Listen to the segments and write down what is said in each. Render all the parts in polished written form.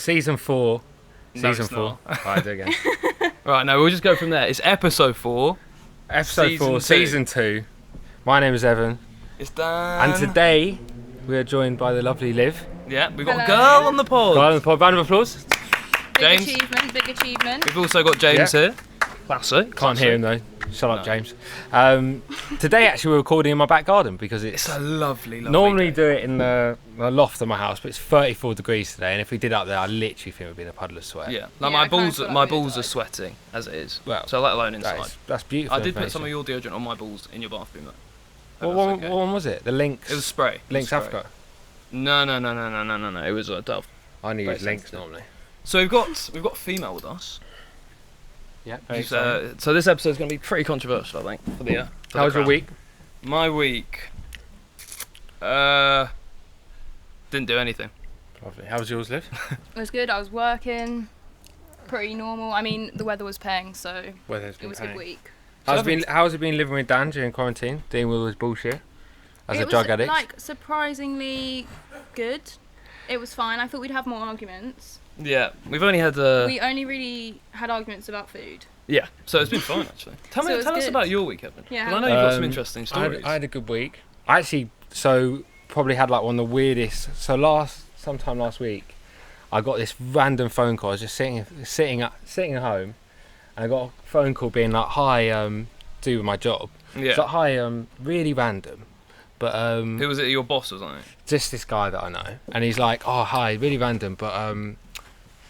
Season 4. No, Season it's 4. not. Alright, do it again. Right, no, we'll just go from there. It's episode 4. Episode 4, Season 2. My name is Evan. It's Dan. And today, we are joined by the lovely Liv. Yeah, we've got Hello. a girl on the pod. Go on the pod, round of applause. James. Big achievement. We've also got James here. Classic. Can't hear him though. Shut up, No. James. Today, actually, we're recording in my back garden because It's a lovely normally day. do it in the loft of my house, but it's 34 degrees today, and if we did up there, I literally think we'd be in a puddle of sweat. Yeah, Yeah, my I kinda balls, feel like my we balls are died. sweating as it is. Well, So let alone inside. That's beautiful. I did put some of information. your deodorant on my balls in your bathroom though. What one was it? The Lynx. It was spray. Lynx It was spray. Africa. No. It was a Dove. I knew it Very was Lynx sensitive. normally. So we've got a female with us. Yeah. So this episode's going to be pretty controversial, I think. For the How was your crowd. week? My week. Didn't do anything. Lovely. How was yours, Liv? It was good. I was working. Pretty normal. I mean, the weather was paying, so Weather's it been was a good paying. week. How's it been living with Dan during quarantine, dealing with all his bullshit as It a drug was, addict? like, surprisingly good. It was fine. I thought we'd have more arguments. Yeah, we've only had. We only really had arguments about food. Yeah, so it's been fine actually. Tell So it was us good. about your week, Evan. Yeah, 'Cause I know how- you've got some interesting I stories. had a good week. I actually probably had like one of the weirdest. So sometime last week, I got this random phone call. I was just sitting at home, and I got a phone call being like, "Hi, do with my job." Yeah. It's like, "Hi, really random," but Who was it? Your boss or something? just this guy that I know, and he's like, "Oh, hi, really random, but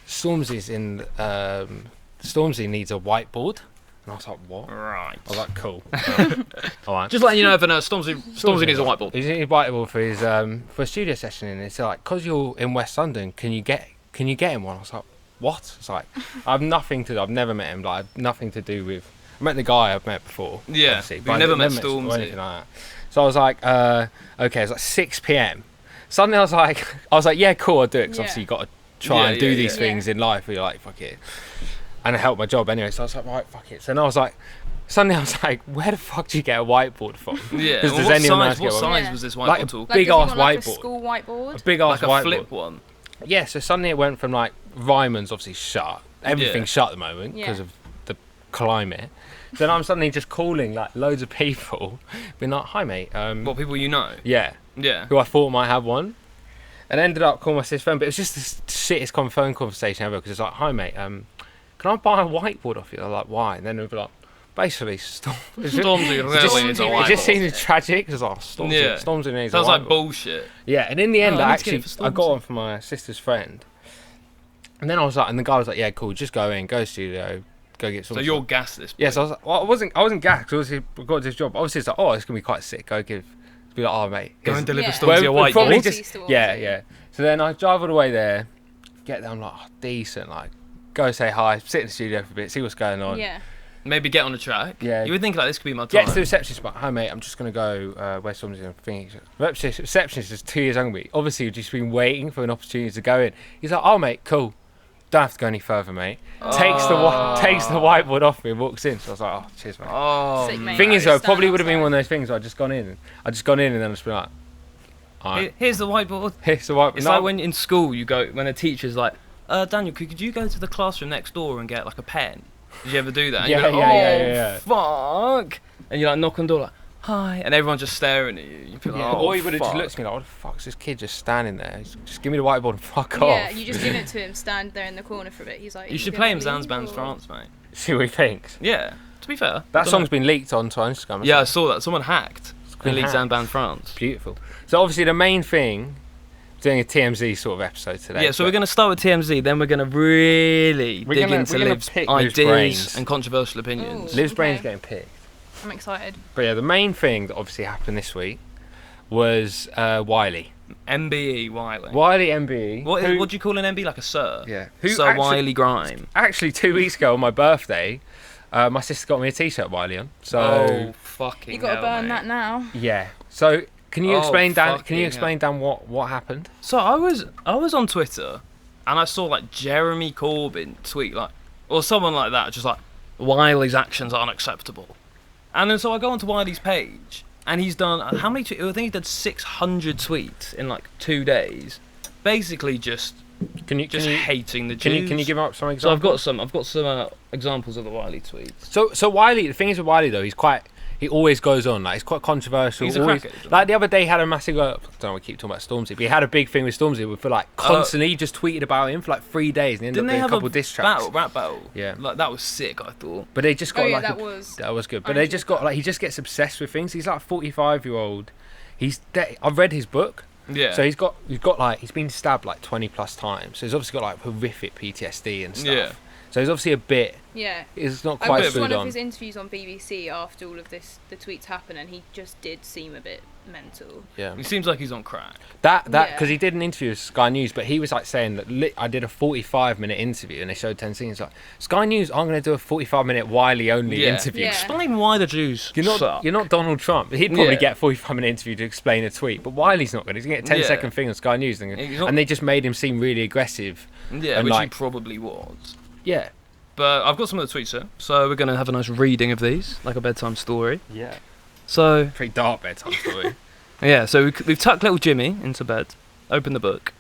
Stormzy needs a whiteboard," and I was like, "What?" Right. I was like, "Cool." All right. Just letting you know, Evan, Stormzy needs a whiteboard. He's needs a whiteboard for his for a studio session, and it's like, "'Cause you're in West London, can you get him one?" I was like, "What?" It's like, I've never met him. Like, I've nothing to do with. I met the guy I've met before. Yeah, obviously, but but you've I never met or Stormzy. anything like that. So I was like, okay, it's like 6 p.m. Suddenly I was like, yeah, cool, I'll do it, because Yeah. obviously you got to try and do Yeah, these yeah. things in life where you're like, fuck it. And it helped my job anyway, so I was like, right, fuck it. So then suddenly I was like, where the fuck do you get a whiteboard from? Yeah. Because Well, does what anyone size, else get what one? size Yeah. was this Like whiteboard a talk? Like, big does he ass want, like, whiteboard. a school whiteboard. A big ass Like a whiteboard. flip one. Yeah, so suddenly it went from like Ryman's obviously shut. Everything's shut at the moment Yeah. because of the climate. Then I'm suddenly just calling like loads of people, being like, "Hi mate, What, people you know? yeah," Yeah. who I thought might have one, and ended up calling my sister's phone. But it was just the shittest phone conversation ever because it's like, "Hi mate, can I buy a whiteboard off you?" I'm like, "Why?" And then we'd be like, basically, Stormzy It really just, needs a it whiteboard. just seemed tragic because Stormzy Yeah. Stormzy needs Sounds a like whiteboard. bullshit. Yeah, and in the end, Oh, I I need to get it for got Stormzy. one from my sister's friend. And then I was like, and the guy was like, "Yeah, cool, just go studio, go get some." So you're gassed this. Yes, I was like, well, I wasn't gassed because obviously I got this job. Obviously, it's like, oh, it's gonna be quite sick. Be like, "Oh, mate, Go here's-" and deliver Yeah. Stormzy a Well, whiteboard. probably Stormzy just to yeah, Stormzy. yeah. So then I drive all the way there, get there, I'm like, oh, decent, like, go say hi, sit in the studio for a bit, see what's going on. Yeah. Maybe get on the track. Yeah. You would think like this could be my time. Get to the receptionist, but hi mate, I'm just gonna go where Stormzy and thinking. Receptionist is 2 years younger than me. Obviously, we've just been waiting for an opportunity to go in. He's like, "Oh mate, cool. Don't have to go any further, mate." Takes the whiteboard off me and walks in. So I was like, "Oh, cheers, mate." Oh, Sick, mate. Thing is, though, Stand probably would have been outside. one of those things where I just gone in and then I'd just been like, "Alright, Here's the whiteboard. here's the whiteboard." It's No, like when in school you go when a teacher's like, Daniel, could you go to the classroom next door and get like a pen? Did you ever do that? And Yeah, you're like, yeah. Fuck! And you like knock on the door like, hi, and everyone's just staring at you. You feel like, Yeah, oh, or he would have just fuck." looked at me like, "What the fuck's this kid just standing there? Just give me the whiteboard and fuck Yeah, off." you just give it to him, stand there in the corner for a bit. He's like, You should "You play him gonna leave, Zanzban's or-" France, mate. See what he thinks. Yeah, to be fair. That Don't song's know. been leaked onto Instagram. Yeah, I saw that. Someone hacked been the League hacked. Zanzban France. Beautiful. So obviously the main thing, doing a TMZ sort of episode today. Yeah, so we're going to start with TMZ, then we're going to really We're dig gonna- into we're gonna Liv's pick Liv's ideas brains. and controversial opinions. Ooh. Liv's brain's Okay. getting picked. I'm excited. But yeah, the main thing that obviously happened this week was Wiley. MBE Wiley. Wiley MBE. What who- do you call an MB? Like a Sir? Yeah. Sir Wiley Grime. Actually, 2 weeks ago on my birthday, my sister got me a T-shirt of Wiley on. So Oh, fucking You gotta hell, burn mate. that now. yeah. So can you Oh, explain, Dan? Can fucking you explain, Dan, what happened? So I was on Twitter and I saw like Jeremy Corbyn tweet like, or someone like that, just like, Wiley's actions are unacceptable. And then so I go onto Wiley's page and he's done I think he did 600 tweets in like 2 days, basically just just hating the Can Jews. you give up some So examples? I've got some examples of the Wiley tweets. So Wiley, the thing is with Wiley though, he always goes on, like he's quite controversial. He's a always, crackhead, isn't like the other day he had a massive, I don't know, we keep talking about Stormzy, but he had a big thing with Stormzy for like constantly just tweeted about him for like 3 days and ended Didn't up they with have a couple diss tracks. rap battle? Yeah. Like that was sick, I thought. But they just got like that was good. But they just got like he just gets obsessed with things. He's like a 45-year-old. I've read his book. Yeah. So he's got like he's been stabbed like 20 plus times. So he's obviously got like horrific PTSD and stuff. Yeah. So he's obviously a bit. Yeah. It's not I quite watched food one on. of his interviews on BBC after all of the tweets happened, and he just did seem a bit mental. Yeah. He seems like he's on crack. That Yeah. because he did an interview with Sky News, but he was like saying that I did a 45-minute interview and they showed 10 scenes. Like Sky News, I'm going to do a 45-minute Wiley only interview. Yeah. Explain why the Jews suck. You're not Donald Trump. He'd probably Yeah. get a 45-minute interview to explain a tweet, but Wiley's not good. He's going to get a 10-second thing on Sky News, and they just made him seem really aggressive. Yeah, and which like, he probably was. Yeah. But I've got some of the tweets here, so we're going to have a nice reading of these, like a bedtime story. Yeah. So, Pretty dark bedtime story. yeah, so we've tucked little Jimmy into bed, opened the book.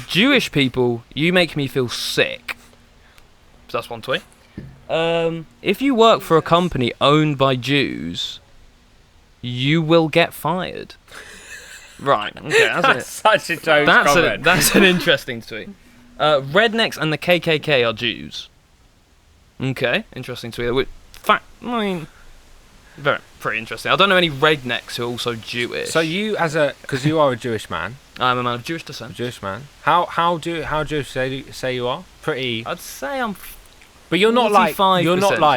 Jewish people, you make me feel sick. So that's one tweet. If you work for a company owned by Jews, you will get fired. Right, okay, That's such a joke. that's an interesting tweet. Rednecks and the KKK are Jews. Okay, interesting tweet. I mean, pretty interesting. I don't know any rednecks who are also Jewish. So you, because you are a Jewish man, I'm a man of Jewish descent. Jewish man. How Jewish say you are? Pretty. I'd say I'm. But you're not like 45%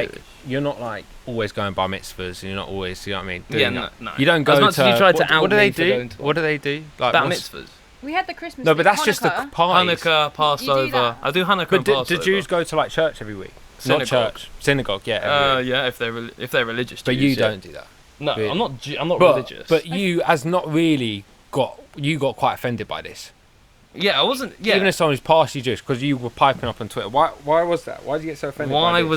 Jewish. you're not like always going by mitzvahs, and you're not always, you know what I mean? Yeah, no. You don't go as much to. as you tried to what out do they me for do? going to What do they do? Like bat what's- mitzvahs. We had the Christmas. No, but thing, that's just the Hanukkah. parties. Hanukkah, Passover. that? I do Hanukkah But and Passover. do Jews go to like church every week? Synagogue. Not church. Synagogue, yeah. Every week. Yeah, if they're religious. But Jews, you yeah. don't do that. No, really. I'm not religious. But you, as not really got quite offended by this. yeah, I wasn't. Yeah. Even as someone who's partially Jewish, because you were piping up on Twitter. Why was that? Why did you get so offended? by Why this?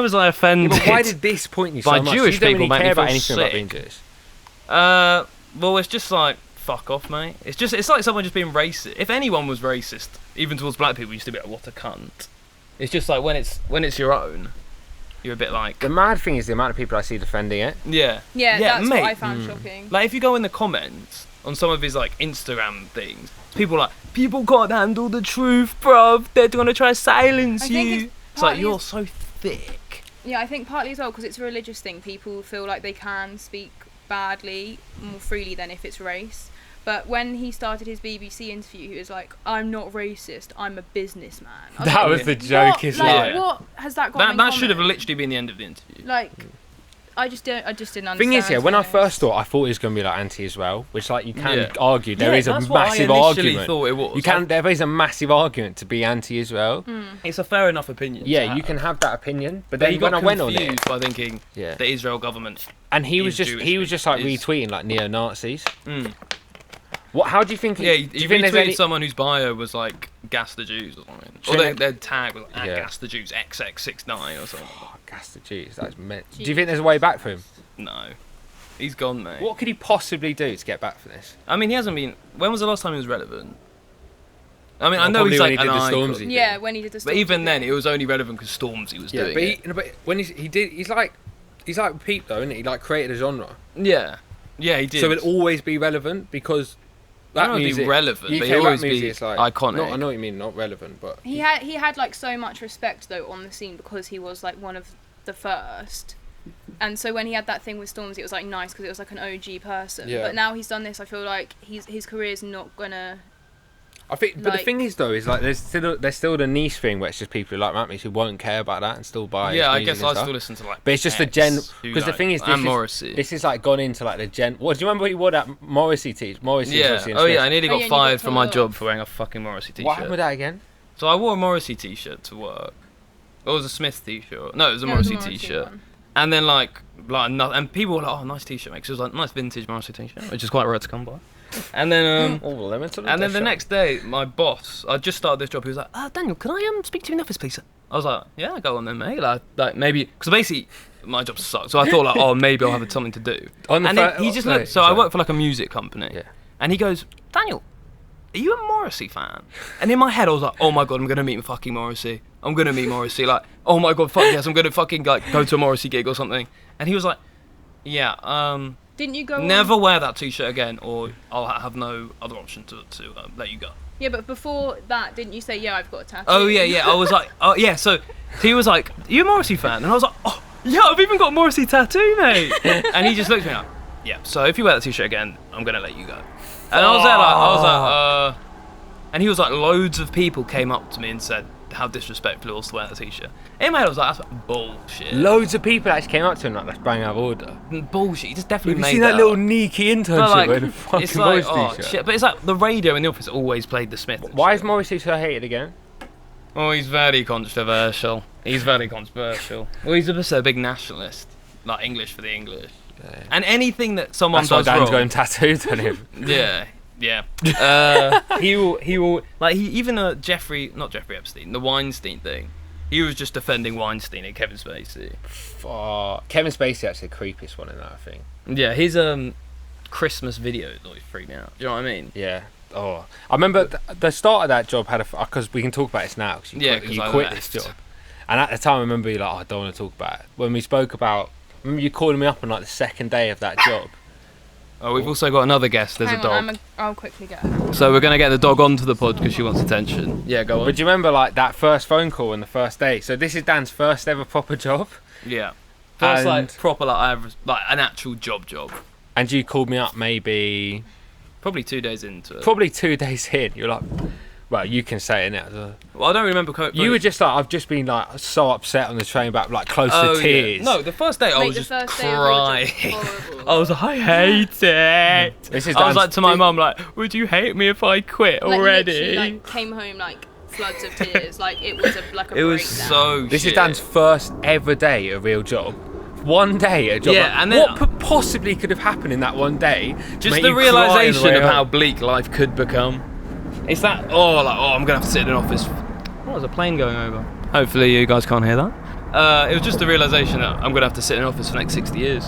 was I offended? Yeah, but why did this point you by so much? Jewish you don't people really make me care about feel anything about sick. being Jewish. Well, it's just like fuck off, mate. It's like someone just being racist. If anyone was racist, even towards black people, you used to be like, what a cunt. It's just like when it's your own, you're a bit like. The mad thing is the amount of people I see defending it. Yeah. Yeah, that's mate. what I found shocking. Like if you go in the comments on some of his like Instagram things, people are like, people can't handle the truth, bruv. They're gonna try to silence I think you. it's It's like partly you're so thick. Yeah, I think partly as well because it's a religious thing. People feel like they can speak badly more freely than if it's race. But when he started his BBC interview, he was like, "I'm not racist. I'm a businessman." I That like, was the what? jokest Like, line. Yeah. what has that got? That should have literally been the end of the interview. Like, I just didn't understand. Thing is, yeah, to when be I honest. first thought it was going to be like anti-Israel, which like you can Yeah. argue there Yeah, is a that's what I massive initially argument. thought it was. You can there is a massive argument to be anti-Israel. It's a fair enough opinion. Yeah, to you have. can have that opinion, but But then he when got I went on it, confused by thinking yeah, the Israel government. and he was is just Jewish like is- retweeting like neo-Nazis. Mm. What? How do you think? Yeah, do he you think there's retweeted any? someone whose bio was like "gas the Jews" or something, Do or you their, know- their tag was like, Yeah. "gas the Jews XX69" or something. Oh, gas the Jews. That's meant. Do you think there's a way back for him? No, he's gone, mate. What could he possibly do to get back for this? I mean, he hasn't been. When was the last time he was relevant? I mean, I Well, know probably he's when like he an did the icon. Stormzy. Yeah, when he did the. But Stormzy even then, thing. it was only relevant because Stormzy was Yeah, doing but it. but when he did, he's like Peep though, isn't he? He like created a genre, Yeah, he did. so it'll always be relevant because That that would music. be relevant, but UK he'll rap always music be is like iconic. Not, I know what you mean, not relevant, but He had like so much respect though on the scene because he was like one of the first. And so when he had that thing with Stormzy, it was like nice because it was like an OG person. Yeah. But now he's done this, I feel like his career's not gonna. I think. But the Like- thing is though, is like there's still the niche thing where it's just people who like rap music who won't care about that and still buy. Yeah, his I music guess and I stuff. still listen to like. But it's just the X, gen who, because the like- thing is and Morrissey. this is like gone into like the gen. What do you remember what he wore that Morrissey t-shirt? Morrissey. Yeah. Obviously in Oh yeah, Smith. I nearly Oh, got yeah, and you fired got from my told job off. for wearing a fucking Morrissey t-shirt. What happened with that again? So I wore a Morrissey t-shirt to work. It was a Smith t-shirt. No, it was a No, it was Morrissey a Morrissey t-shirt. one. And then and people were like, "Oh, nice t-shirt, mate." 'Cause it was like nice vintage Morrissey t-shirt, which is quite rare to come by. And then Oh, limited. and then the next day, my boss, I just started this job. He was like, "Daniel, can I speak to you in the office, please?" I was like, "Yeah, go on then, mate." Like maybe because basically my job sucked, so I thought like, "Oh, maybe I'll have something to do." On the And fir- then he just no, looked. So I sorry. work for like a music company. Yeah. And he goes, "Daniel, are you a Morrissey fan? And in my head, I was like, oh my god, I'm gonna meet fucking Morrissey. I'm gonna meet Morrissey. Like, oh my god, fuck yes, I'm gonna fucking like go to a Morrissey gig or something. And he was like, yeah, Didn't you go? never wear that t-shirt again, or I'll have no other option to let you go. Yeah, but before that, didn't you say, yeah, I've got a tattoo? Oh yeah. I was like, oh yeah. So he was like, are you a Morrissey fan? And I was like, oh yeah, I've even got a Morrissey tattoo, mate. And he just looked at me like, yeah. So if you wear that t-shirt again, I'm gonna let you go. And I was there like, and he was like, loads of people came up to me and said how disrespectful it was to wear that t-shirt. In my head, I was like, that's bullshit. Loads of people actually came up to him like, let's bang out of order. Bullshit. He just definitely Have made you seen that little Neeky internship like, wearing a fucking it's like, Morrissey t-shirt? shit. But it's like the radio in the office always played the Smith. Why is Morrissey so hated again? Oh, he's very controversial. Well, he's also a big nationalist, like English for the English. Yeah. And anything that someone That's why does Dan's wrong, going tattooed on him. yeah. He will like even not Jeffrey Epstein, the Weinstein thing. He was just defending Weinstein and Kevin Spacey. Kevin Spacey actually the creepiest one in that, I think. Yeah, his Christmas video always freaked me out. Do you know what I mean? Yeah. Oh, I remember the start of that job had because we can talk about this now. Cause you quit this job, and at the time I remember you like, oh, I don't want to talk about it. When we spoke about, remember you calling me up on like the second day of that job. Oh, we've also got another guest. There's Hang a dog. on, I'll quickly get her. So we're gonna get the dog onto the pod because she wants attention. Yeah, go on. But do you remember like that first phone call on the first day? So this is Dan's first ever proper job. Yeah. First like And- proper like an actual job. And you called me up maybe Probably 2 days into it. probably 2 days in. You're like, well, you can say it now. Well, I don't remember. You were just like, I've just been like so upset on the train back, like close Oh, to tears. yeah. No, the first day I Mate, was the just first day of your job was crying. horrible. I was like, I hate it. This is I was Dan's like to my mum, like, would you hate me if I quit Like, already? literally, like, came home like floods of tears. Like it was a it breakdown. was so. This shit. is Dan's first ever day at a real job. One day at a job. Yeah, Like, and then- what possibly could have happened in that one day? to Just make the you cry on the realization way of how home? bleak life could become. It's that. I'm gonna have to sit in an office. Oh, there's a plane going over. Hopefully you guys can't hear that. It was just the realization that I'm gonna have to sit in an office for the next 60 years.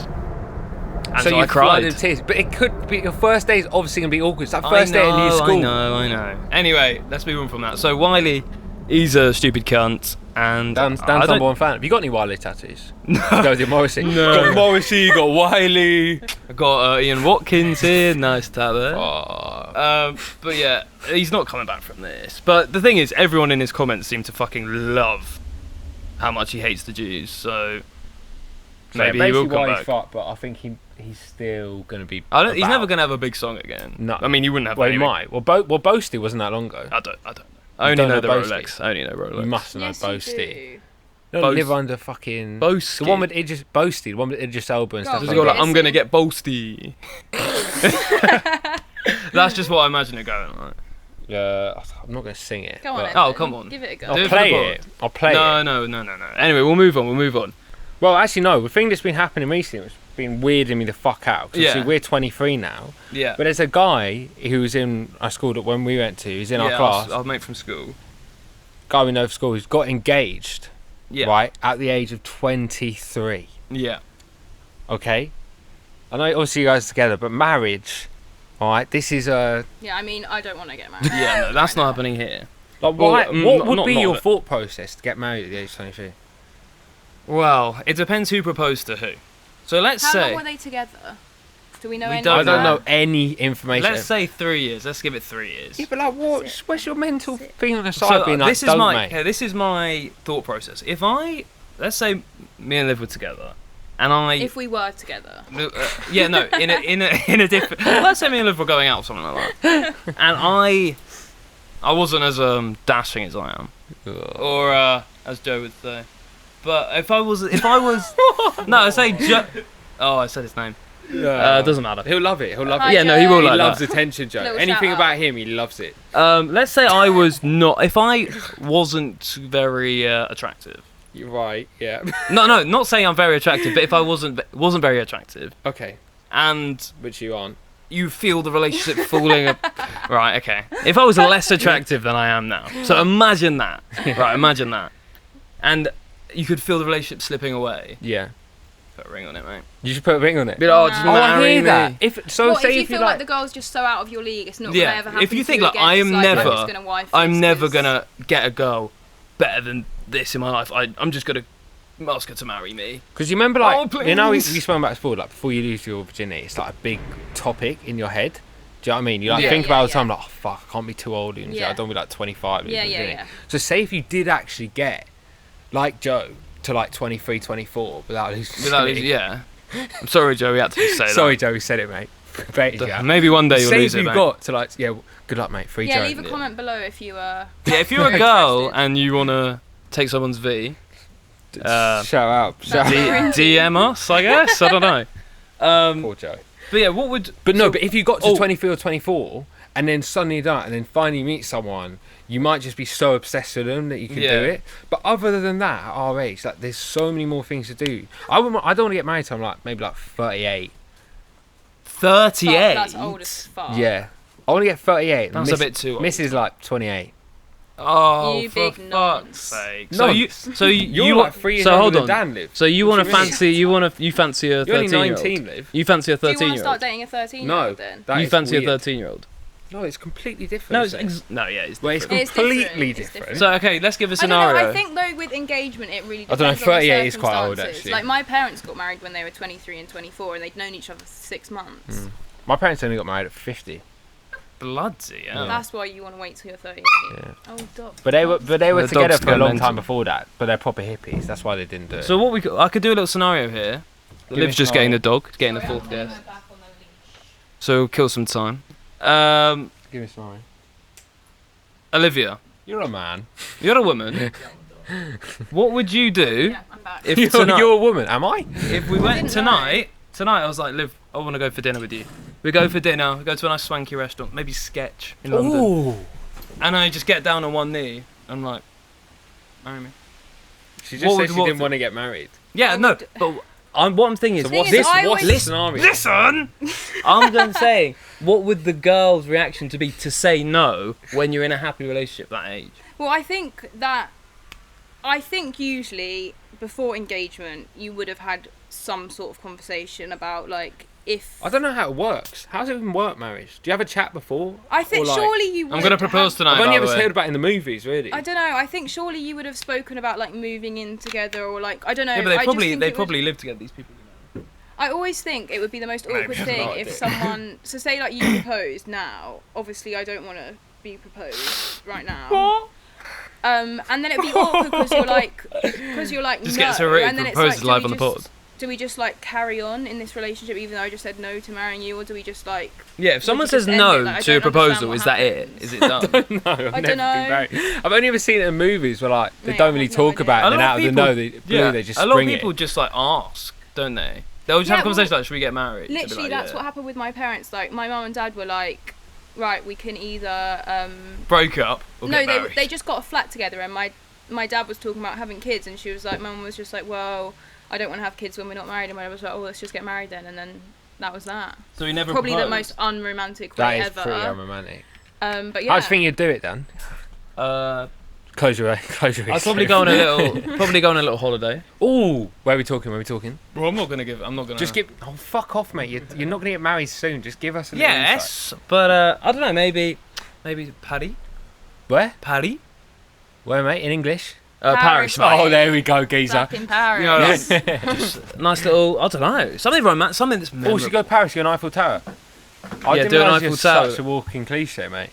And so you I cried. flooded tears. But it could be your first day is obviously gonna be awkward. It's like first day at new school. I know. Anyway, let's move on from that. So Wiley, he's a stupid cunt, and Dan's I don't- number one fan. Have you got any Wiley tattoos? Go with your Morrissey. No. Got Morrissey, you got Wiley. I got Ian Watkins here, nice tat there. Oh. But yeah, he's not coming back from this. But the thing is, everyone in his comments seemed to fucking love how much he hates the Jews. So maybe he will come back. Fucked, but I think he's still gonna be. He's never gonna have a big song again. No. I mean he wouldn't have. Well, he any big- might. Well, Boasty wasn't that long ago. I don't know. I only don't know know the Boasty? Rolex. I only know Rolex. You must know Yes, you Boasty. do. Don't Boast- live under fucking. Boasty. The one with Idris Boasty, the one with Idris Elba and Go stuff. on, Does he Like go that. like, I'm gonna get boasty. That's just what I imagine it going like. I'm not gonna sing it. Go on. but Evan. Oh, come on. Give it a go. I'll Do it for play the it. I'll play No. it. Anyway, we'll move on. Well, actually, no. The thing that's been happening recently, it's been weirding me the fuck out. 'Cause Yeah. obviously we're 23 now, Yeah. but there's a guy who was in our school that when we went to, he's in our class. Our mate from school. Guy we know from school who's got engaged, Yeah. right, at the age of 23. Yeah. Okay, I know obviously you guys are together, but marriage, all right, this is a Yeah, I mean, I don't want to get married. Yeah, no, that's not happening here. like Well, why, what not- would not- be not your that- thought process to get married at the age of 23? Well, it depends who proposed to who. So let's How say. long were they together? Do we know We any? don't I of don't that? know any information. Let's say 3 years. Let's give it 3 years. Yeah, but like, what's your mental thing on the side So being like, this is don't, my mate? this is my thought process. Let's say me and Liv were together, and If we were together. in a different. Let's say me and Liv were going out or something like that, and I wasn't as dashing as I am, or as Joe would say. But if I was no, I say Joe. Oh, I said his name. Doesn't matter. He'll love it. He'll love Hi, it. Yeah, no, he will Joe. He like loves that. attention, Joe. Little Anything shout about out. him, he loves it. Let's say I was not. If I wasn't very attractive. You're right. Yeah. No, not saying I'm very attractive, but if I wasn't very attractive, Okay. and Which you aren't. you feel the relationship falling right, okay. If I was less attractive than I am now, so imagine that. Right, imagine that. And you could feel the relationship slipping away. Yeah. Put a ring on it, mate. You should put a ring on it. Be like, oh, just Oh, I marry hear me. that. If so, What, say if you if feel you like the girl's just so out of your league, it's not gonna Yeah, ever happen if you to think like again, I it's am like, never, I'm just gonna wife I'm this never 'cause- gonna get a girl better than this in my life. I'm just gonna ask her to marry me. Because you remember, like, Oh, you know, we please. spoke about this before, like, before you lose your virginity, it's like a big topic in your head. Do you know what I mean? You like Yeah. think about it all the Yeah. time, like, oh fuck, I can't be too old. And Yeah. I don't be like 25. Yeah, lose my yeah, virginity. yeah. So say if you did actually get, like Joe, to like 23, 24 without losing Without virginity. yeah. I'm sorry, Joe. We had to say Sorry, Joe, we said it, mate. Baited you that. out. Maybe one day you'll Say lose if it, you mate. got to like, yeah, good luck, mate. Free Yeah, Joe. leave a comment below if you Yeah, if you're a girl and you wanna take someone's V, Shout out. Shout out. DM us, I guess. I don't know. Poor Joe. But yeah, what would? But no, so- but if you got to Oh. 23 or 24 and then suddenly that and then finally meet someone, you might just be so obsessed with them that you can Yeah. do it. But other than that, at our age, like there's so many more things to do. I don't want to get married till I'm like maybe like 38. 38. That's old as fuck. Yeah. I want to get 38. That's a bit too old. Miss is like 28. Oh, You for big fuck's nonce. sake! Nonce. So you You're want like 3 years so older hold than on. Dan lives. So you What want do to you mean? fancy? You fancy a You're only 13-year-old? 19, Liv. You fancy a Do you want to 13-year-old? start dating a 13-year-old No. then? That You is fancy weird. a 13-year-old? No, it's completely different. No, it's isn't it? no, yeah, it's Well, it's different. It's completely different, it's different. So okay, let's give a I don't know. scenario. I think though with engagement, it really I don't know, depends on the 38 is quite old, circumstances. actually. Like my parents got married when they were 23 and 24, and they'd known each other for 6 months. My parents only got married at 50. Bloody hell. That's why you want to wait till you're 38. Yeah. Oh, doc. But they were The together dogs for a go long mental. time before that. But they're proper hippies. That's why they didn't do it. So I could do a little scenario here. Give me Liv's a just getting scenario. the dog, getting the fourth guest. So kill some time. Give me some. Olivia, You're a man. you're a woman. What would you do Yeah, I'm back. if You're, tonight, you're a woman, am I? if we went didn't tonight? Tonight I was like, Liv, I want to go for dinner with you. We go for dinner. We go to a nice swanky restaurant, maybe Sketch in London, Ooh. and I just get down on one knee. I'm like, marry me. She What just would- said she what- didn't want to get married. Yeah, I no, would- but what I'm thinking is, So Thing what's is, this? I What's always- the scenario? listen. I'm going to say, what would the girl's reaction to be to say no when you're in a happy relationship that age? Well, I think usually before engagement, you would have had some sort of conversation about like if. I don't know how it works. How does it even work, marriage? Do you have a chat before? I think Or, like- surely you would. I'm going to propose have- tonight. I've only by ever the way. heard about it in the movies, really. I don't know. I think surely you would have spoken about like moving in together or like I don't know. Yeah, but I they just probably think they it would- probably live together. These people. I always think it would be the most Maybe awkward that's thing not if it. someone. So say like you proposed now. Obviously, I don't want to be proposed right now. And then it'd be awkward because you're like Just no, gets a written and then it's proposed like, live do on we the just- pod. Do we just like carry on in this relationship even though I just said no to marrying you, or do we just like? Yeah, if Would someone you says just end no it? Like, I to a don't understand proposal, what is that it? happens. Is it done? No, I've never I don't been know. married. I've only ever seen it in movies where like they Mate, don't I really have no talk idea. about it, and A lot out of of the people- no, they just a lot spring of people it. just like ask, don't they? They'll just have Yeah, a conversation like, should we get married? They'll be Literally, like, that's yeah. what happened with my parents. Like my mum and dad were like, right, we can either Broke up or no, get married. they just got a flat together, and my dad was talking about having kids, and she was like, mum was just like, well, I don't want to have kids when we're not married, and I was like, oh, let's just get married then, and then that was that. So we never Probably the proposed? most unromantic That way is ever. pretty unromantic. But yeah, How do you think you'd do it, Dan? Close your eyes. I'd probably go on a little holiday. Ooh, where are we talking? Where are we talking? Well, I'm not gonna. Just give. Oh, fuck off, mate. You're not gonna get married soon. Just give us a little insight. Yes, but I don't know. Maybe Paddy. Where? Paddy. Where, mate? In English? Paris, mate. Oh, there we go, geezer. back in Paris. You know, like, just nice little. I don't know. Something romantic. Something that's Oh, memorable. should go to Paris, go to Eiffel Tower. I Yeah, didn't do an realise Eiffel you're Tower. such a walking cliche, mate.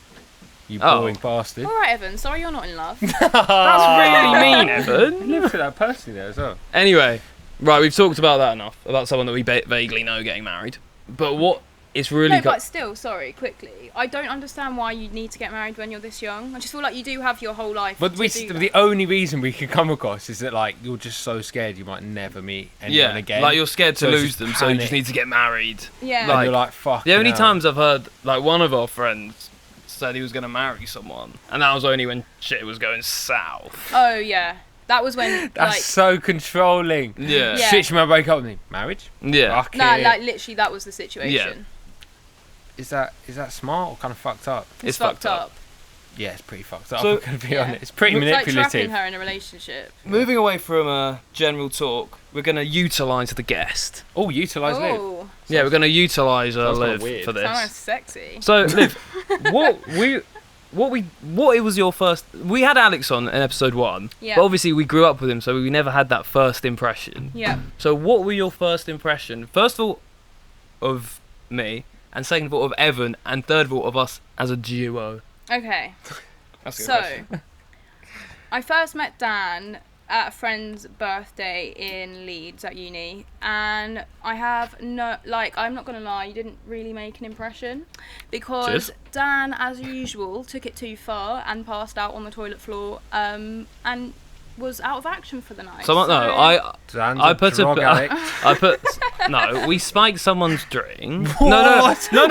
You Oh. boring bastard. All right, Evan. Sorry, you're not in love. That's really mean, Evan. You live with that person there as well. Anyway, right, we've talked about that enough. About someone that we vaguely know getting married. But what it's really No, but still, sorry, quickly. I don't understand why you need to get married when you're this young. I just feel like you do have your whole life. But to we, do the that. only reason we could come across is that like you're just so scared you might never meet anyone yeah, again. like you're scared to So it's lose just them, so you just panic. need to get married. Yeah. And like- you're like, fuck. The only times I've heard, like, one of our friends said he was going to marry someone, and that was only when shit was going south. Oh yeah, that was when That's like so controlling. Yeah. Yeah. Shit, you might break up with me. Marriage? Yeah. Fuck nah, it. like literally that was the situation. Is that smart or kind of fucked up? It's fucked up. Yeah, it's pretty fucked up. So- I'm gonna be honest. It's pretty It's like trapping manipulative. her in a relationship. Moving away from general talk, we're going to utilise the guest. Oh, utilise Liv. Oh, Yeah, we're going to utilise Sounds kinda Liv weird. for this. sounds sexy. So, Liv, what was your first? We had Alex on in episode 1, Yeah. but obviously we grew up with him, so we never had that first impression. Yeah. So, what were your first impression? First of all, of me, and second of all, of Evan, and third of all, of us as a duo. Okay. That's a good So, question. I first met Dan at a friend's birthday in Leeds at uni, and I have no, like, I'm not gonna lie, you didn't really make an impression, because Cheers. Dan, as usual, took it too far and passed out on the toilet floor, and was out of action for the night. No, Dan's I a put drug a, addict. I put no. We spiked someone's drink. What? No.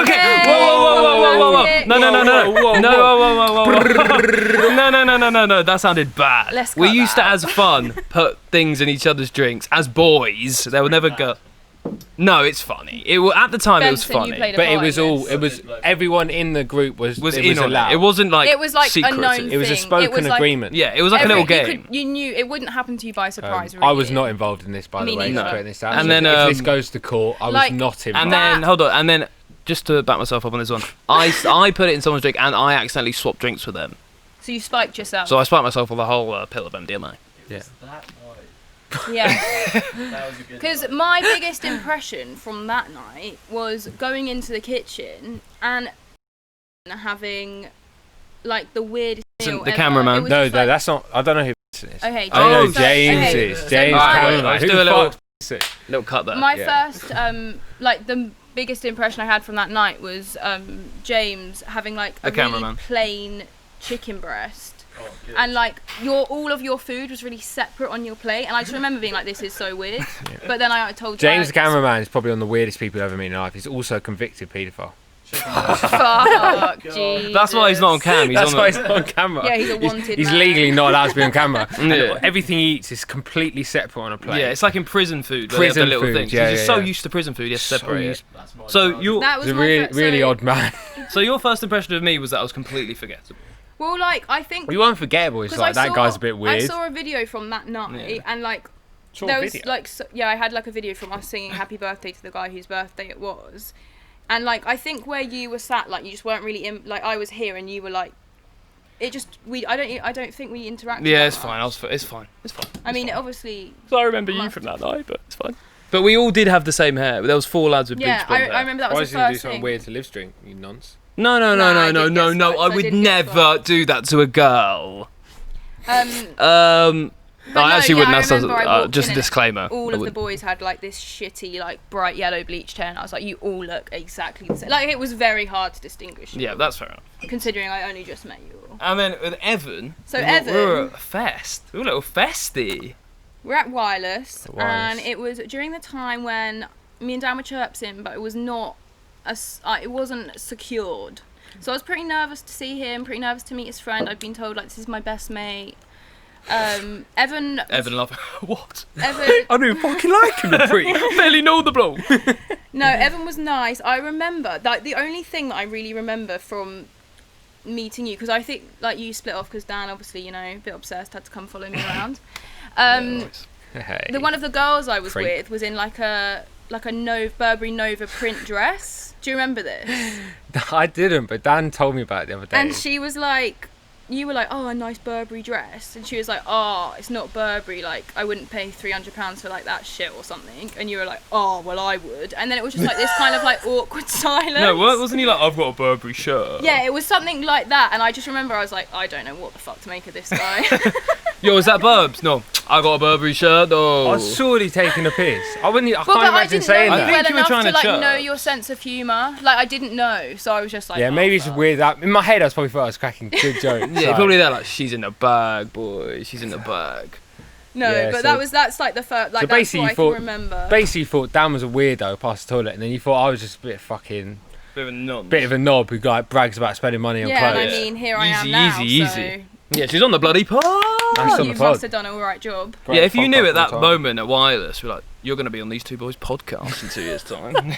Okay. Whoa. No. That sounded bad. Let's We cut used that to, out. as fun, put things in each other's drinks as boys. They would never go. No, it's funny. At the time it was Benson, you funny. played a But it part was in all. this. It was everyone in the group was in on allowed. it. It wasn't like It was like a secretive. known It was a thing. spoken It was like- agreement. Yeah, it was like a little game. You knew it wouldn't happen to you by surprise. I was really. not involved in this, by the Me way. neither. Just putting this out. And So then, if this um, goes to court, I was like- not involved. And then hold on, and then just to back myself up on this one, I put it in someone's drink and I accidentally swapped drinks with them. So you spiked yourself. So I spiked myself with a whole pill of MDMA. yeah. Yeah. Because my biggest impression from that night was going into the kitchen and having like the weirdest meal The ever. cameraman. It was No, just no, like- that's not. I don't know who this is. Okay. I know so- James okay, is. so James my- Cameron. let's Who do a the little- fuck is it? Little cut there. My Yeah. first, like the biggest impression I had from that night was James having like a The really cameraman. plain chicken breast. And like all of your food was really separate on your plate, and I just remember being like, "This is so weird." But then I told James, the Dan, cameraman, is probably one of the weirdest people I've ever met in life. He's also a convicted paedophile. Fuck, Jesus. That's why he's not on cam. He's That's on why the, he's not on camera. Yeah, he's a wanted He's man. legally not allowed to be on camera. And Yeah. everything he eats is completely separate on a plate. yeah, it's like in prison food. Where they have Prison the little food, things. yeah, He's yeah, so yeah. used to prison food, he has to So separate used- it. So you, That was He's a my really, fir- really so- odd man. so your first impression of me was that I was completely forgettable. Well, like I think We weren't forgettable. It's 'cause like I that saw- guy's a bit weird. I saw a video from that night, Yeah. and like Saw a there was video. like yeah, I had like a video from us singing "Happy Birthday" to the guy whose birthday it was, and like I think where you were sat, like you just weren't really in. Like I was here, and you were like, it just I don't think we interacted. Yeah, that it's fine. much. It's fine. It's fine. I mean, obviously. So I remember you from that night, but it's fine. But we all did have the same hair. There was 4 lads with Yeah, bleach blonde hair. I remember that Why was is the he gonna do first something thing. weird to Liv's drink? You nonce. No. I did guess I that. would I did guess never that. do that to a girl. Um, I no, actually yeah, wouldn't. I That's remember I walked just a in and disclaimer. all I of the wouldn't. boys had like this shitty, like bright yellow bleached hair, and I was like, you all look exactly the same. Like it was very hard to distinguish. you Yeah, all, that's fair enough. considering I only just met you all. And then with Evan. So we Evan- were at a fest. We were a little festy. We're at Wireless, At Wireless. and it was during the time when me and Dan were chirpsing, but it was not it wasn't secured. So I was pretty nervous to see him, pretty nervous to meet his friend. I'd been told like this is my best mate. Evan. Evan love. What? Evan. I don't even fucking like him. I barely know the bloke. No, Evan was nice. I remember that the only thing that I really remember from meeting you, because I think like you split off because Dan, obviously, you know, a bit obsessed, had to come follow me around. Hey. The one of the girls I was Creep. with was in like a Burberry Nova print dress. Do you remember this? I didn't, but Dan told me about it the other day. And she was like, you were like, oh, a nice Burberry dress, and she was like, oh, it's not Burberry, like I wouldn't pay £300 for like that shit or something, and you were like, oh, well I would, and then it was just like this kind of like awkward silence. No, wasn't he like, I've got a Burberry shirt? Yeah, it was something like that, and I just remember I was like, I don't know what the fuck to make of this guy. Yo, is that Burbs? No, I got a Burberry shirt though. I was surely taking a piss. I can't but I imagine didn't saying know I you that. think well you were enough trying to to like chirp. know your sense of humour. Like I didn't know, so I was just like, Yeah, oh, maybe it's fuck. weird. In my head, I was probably thought I was cracking good jokes. Yeah, like- probably that. Like, she's in the bag, boy. She's in the bag. No, Yeah, but so- that's like the first, like so that's basically what you I thought- can remember. Basically, you thought Dan was a weirdo past the toilet, and then you thought I was just a bit fucking, Bit of a nonce. bit of a knob who like brags about spending money on Yeah, and clothes. I mean, here I am Easy, now. easy, so easy. Yeah, she's on the bloody pod. Nice on you the pod. must have done an alright job. Great Yeah, if you podcast knew all at that the time. moment at Wireless, we're like, you're going to be on these two boys' podcast in 2 years' time.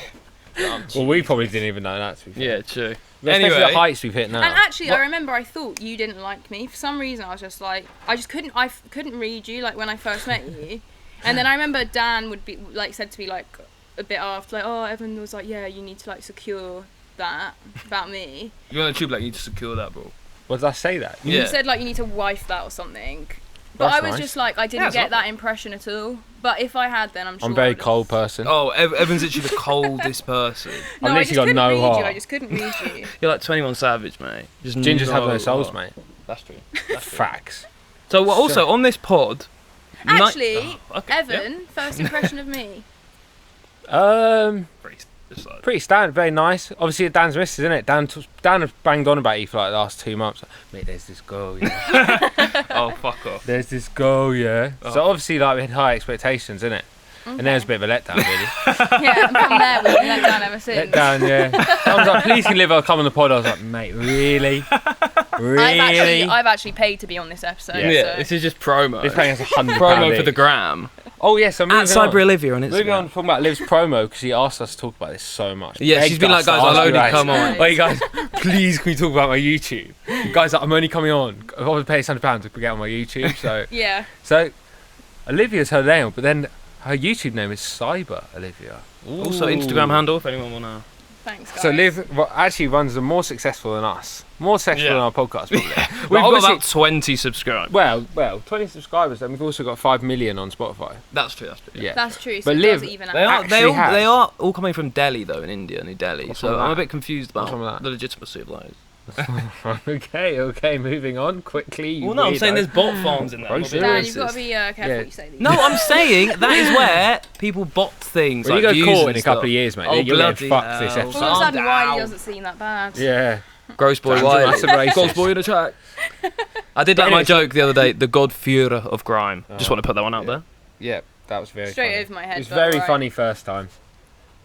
Well, we probably didn't even know that, to be fair. Yeah, true. Especially Anyway. the heights we've hit now. And actually, I remember I thought you didn't like me. For some reason, I was just like, I couldn't read you, like, when I first met you. And then I remember Dan would be, like, said to me, like, a bit after, like, oh, Evan was like, yeah, you need to, like, secure that about me. You're on the tube, like, you need to secure that, bro. What did I say that? Yeah. You said, like, you need to wife that or something. But That's I was nice. just like, I didn't get that impression at all. But if I had, then I'm sure I'm a very I would've- cold person. Oh, Evan's literally the coldest person. No, I've I literally just got couldn't no read heart. you. I just couldn't read you. You're like 21 Savage, mate. Just Gingers have no heart. souls, mate. That's true. That's true. Facts. So, also, on this pod... Actually, okay, yeah. Evan, first impression of me. Pretty standard, very nice. Obviously, Dan's missus, isn't it? Dan has banged on about you for like the last 2 months. Mate, there's this girl, yeah. Oh, fuck off. There's this girl, yeah. Oh. So obviously, like, we had high expectations, innit? And then it was a bit of a letdown, really. Yeah, and from there we've been let down ever since. Letdown, yeah. I was like, please can Liv, I'll come on the pod. I was like, mate, really? Really? I've actually paid to be on this episode. Yeah, so. this is just promo. He's paying us £100 Promo for the each. gram. Oh, yeah, so At moving on. Cyberolivia on Instagram. Moving on, talking about Liv's promo, because she asked us to talk about this so much. Yeah, she's been like, guys, I'll only come on. Wait, guys, please can we talk about my YouTube? Guys, I'm only coming on. I've got to pay £100 to get on my YouTube. Yeah. So Olivia's her name, but then her YouTube name is Cyberolivia. Also, Instagram handle, if anyone want to... Thanks, guys. So Liv actually runs them more successful than us. More successful than our podcast, probably. We've got obviously- about 20 subscribers. Well, 20 subscribers, and we've also got 5 million on Spotify. That's true. Yeah. That's true. So But it Liv, does even They out. are, Actually they has. are all coming from Delhi, though, in India, New Delhi. What's So wrong with I'm a that? bit confused What's about wrong with that? the legitimacy of those. Okay, moving on quickly. you Well, no, I'm saying weirdo. there's bot farms in there. Bro, I'm not being Dan, serious. you've got to be careful Yeah. what you say. These No, I'm saying that is where people bot things. When like you go views court and in a stuff. couple of years, mate, Oh, you're bloody getting fucked this hell. episode. All of a sudden, Calm Wiley down. doesn't seem that bad. Yeah. Gross boy Sounds Wiley. massive racist. Gross boy in a track. I did But like my anyway, joke the other day, the God Führer of grime. Just want to put that one out there. Yeah, that was very Straight funny. over my head. It was but very alright. funny first time.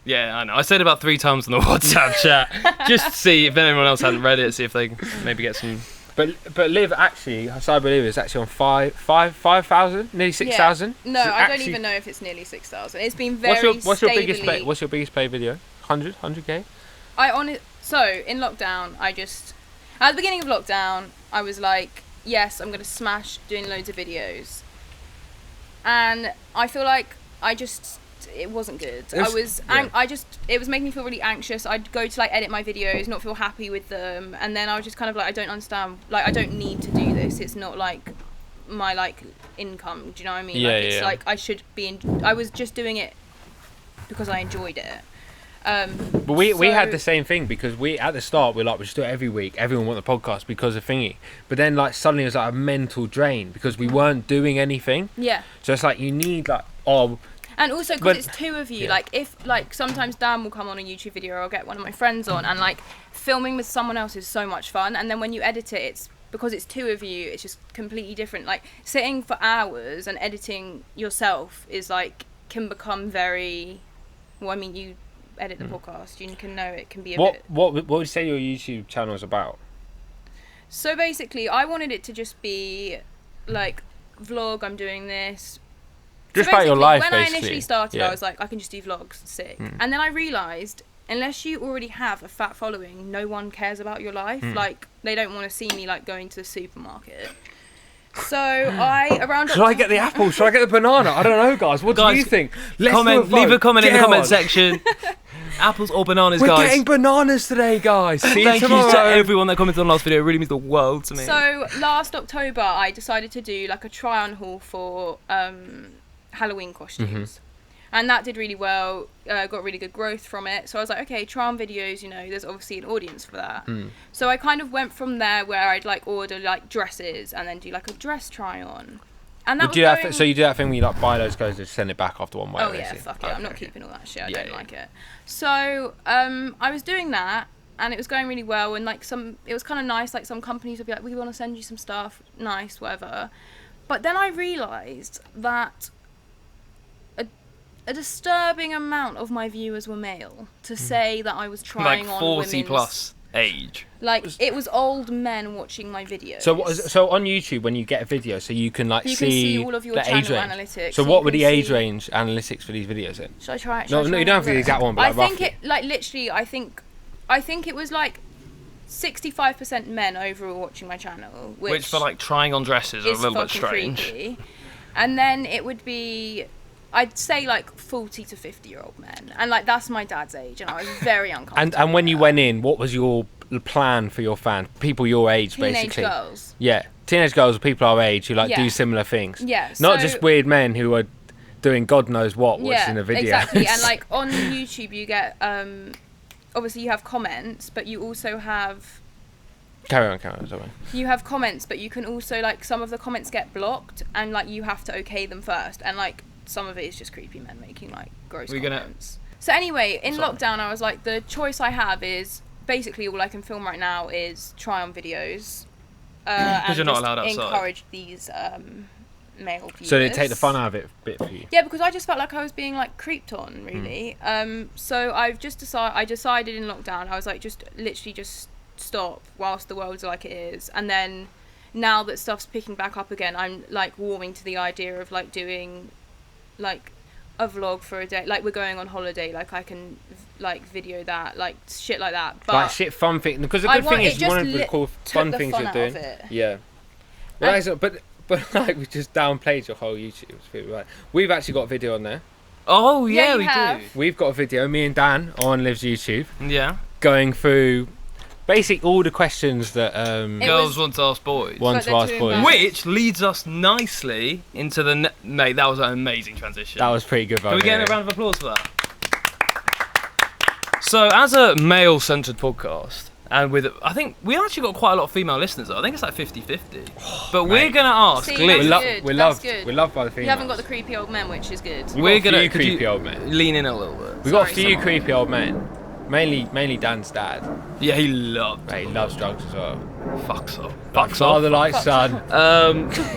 Yeah, I know. I said it about 3 times in the WhatsApp chat. Just to see if anyone else hadn't read it, see if they can maybe get some... But Liv actually, Cyberolivia is actually on 5,000, nearly 6,000. No, So I actually- don't even know if it's nearly 6,000. It's been very What's your biggest stably- pay? What's your biggest pay video? 100k? So in lockdown, at the beginning of lockdown, I was like, yes, I'm gonna smash doing loads of videos, and I feel like it wasn't good. It was making me feel really anxious. I'd go to like edit my videos, not feel happy with them, and then I was just kind of like, I don't understand. Like, I don't need to do this. It's not like my like income. Do you know what I mean? Yeah, like, it's yeah. like I should be. I was just doing it because I enjoyed it. But we had the same thing, because we at the start we just do it every week. Everyone want the podcast because of thingy. But then like suddenly it was like a mental drain because we weren't doing anything. Yeah. So it's like you need like And also But- because it's 2 of you, yeah. like if like sometimes Dan will come on a YouTube video or I'll get one of my friends on, and like filming with someone else is so much fun, and then when you edit it, it's because it's 2 of you, it's just completely different. Like sitting for hours and editing yourself is like can become very. Well, I mean, you edit the podcast, you can know it can be a bit. what would you say your YouTube channel is about? So basically, I wanted it to just be like vlog. I'm doing this. Just So about your basically, life, when basically. I initially started, Yeah. I was like, I can just do vlogs, sick. And then I realised, unless you already have a fat following, no one cares about your life. Like, they don't want to see me, like, going to the supermarket. So Should I get the apple? Should I get the banana? I don't know, guys. What do Guys, you think? Let's Comment, do a leave a vote. comment in the Get comment on. section. Apples or bananas, We're guys. getting bananas today, guys. See you Thank you tomorrow. to everyone that commented on the last video. It really means the world to me. So last October, I decided to do, like, a try-on haul for Halloween costumes. And that did really well, got really good growth from it. So I was like, okay, try-on videos, you know, there's obviously an audience for that. So I kind of went from there where I'd, like, order, like, dresses and then do, like, a dress try-on. And that Would was you going... so you do that thing where you like buy those clothes and send it back after one way? Oh yeah, basically? fuck it. I'm not keeping all that shit. I Yeah, don't yeah. like it. So I was doing that, and it was going really well. And like it was kind of nice. Like some companies would be like, "We want to send you some stuff, nice, whatever." But then I realised that a disturbing amount of my viewers were male. To say that I was trying like on 40 women's plus. age? Like, it was old men watching my videos. So on YouTube, when you get a video, so you can like you can see all of your the age channel range. analytics. So you what were can the age see- range analytics for these videos then? Should I try it? No, you don't have the exact one, but like I think roughly. it, like, literally, I think it was like 65% men overall watching my channel, Which for like trying on dresses are a is little bit fucking strange. creepy. And then it would be, I'd say like 40 to 50-year-old men, and like that's my dad's age, and I was very uncomfortable. And when you went in, what was your plan for your fan? People your age, teenage basically. girls. Yeah, teenage girls, people our age who like Yeah. do similar things. Yeah, Not so- just weird men who are doing God knows what Yeah, watching a video. exactly. And like on YouTube, you get obviously you have comments, but you also have carry on, sorry. you have comments, but you can also, like, some of the comments get blocked, and like you have to okay them first, and like some of it is just creepy men making like gross comments. So anyway, in lockdown, I was like, the choice I have is basically all I can film right now is try on videos. And you're not just allowed outside. encourage these male viewers. So they take the fun out of it a bit for you. Yeah, because I just felt like I was being like creeped on, really. So I've just decided in lockdown, I was like, just literally just stop whilst the world's like it is. And then now that stuff's picking back up again, I'm like warming to the idea of like doing like a vlog for a day. Like, we're going on holiday, like I can like video that, like shit like that. But Like shit fun thing, because the I good thing want- is it you want just to record took fun the things fun you're out doing. of it. Yeah. Well, but like we just downplayed your whole YouTube. It's pretty right. We've actually got a video on there. Oh Yeah, yeah, you we have. We've got a video, me and Dan on Liv's YouTube, do. Yeah. going through basically all the questions that It Girls was- want to ask boys. want But to they're ask too boys. embarrassed. Which leads us nicely into the mate. That was an amazing transition. That was pretty good. Can we get a round of applause for that? So, as a male-centered podcast, and I think we actually got quite a lot of female listeners. Though. I think it's like 50-50. But we're mate. gonna ask See, Liv. that's good. We're That's loved. good. We're loved by the females. You haven't got the creepy old men, which is good. We're got a gonna few could you creepy old men. lean in a little bit. We got a Sorry, few someone. creepy old men. Mainly Dan's dad. Yeah, he loved. Mate, he loves drugs as well. Fucks off. Like Fucks father, off. like son.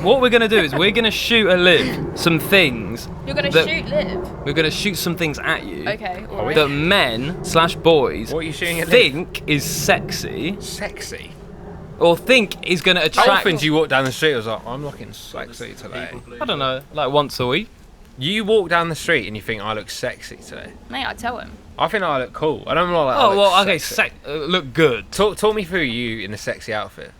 What we're gonna do is we're gonna shoot at Liv some things. You're gonna that- shoot Liv. We're gonna shoot some things at you. Okay, we? alright. That men/boys What are you shooting at? Liv? think is sexy, Sexy. or think is gonna How attract. often do you walk down the street? I was like, I'm looking sexy today. I don't know, like once a week. You walk down the street and you think I look sexy today. Mate, I tell him. I think I look cool. I don't know like. I Oh look well, okay, sexy. look good. Talk me through you in a sexy outfit.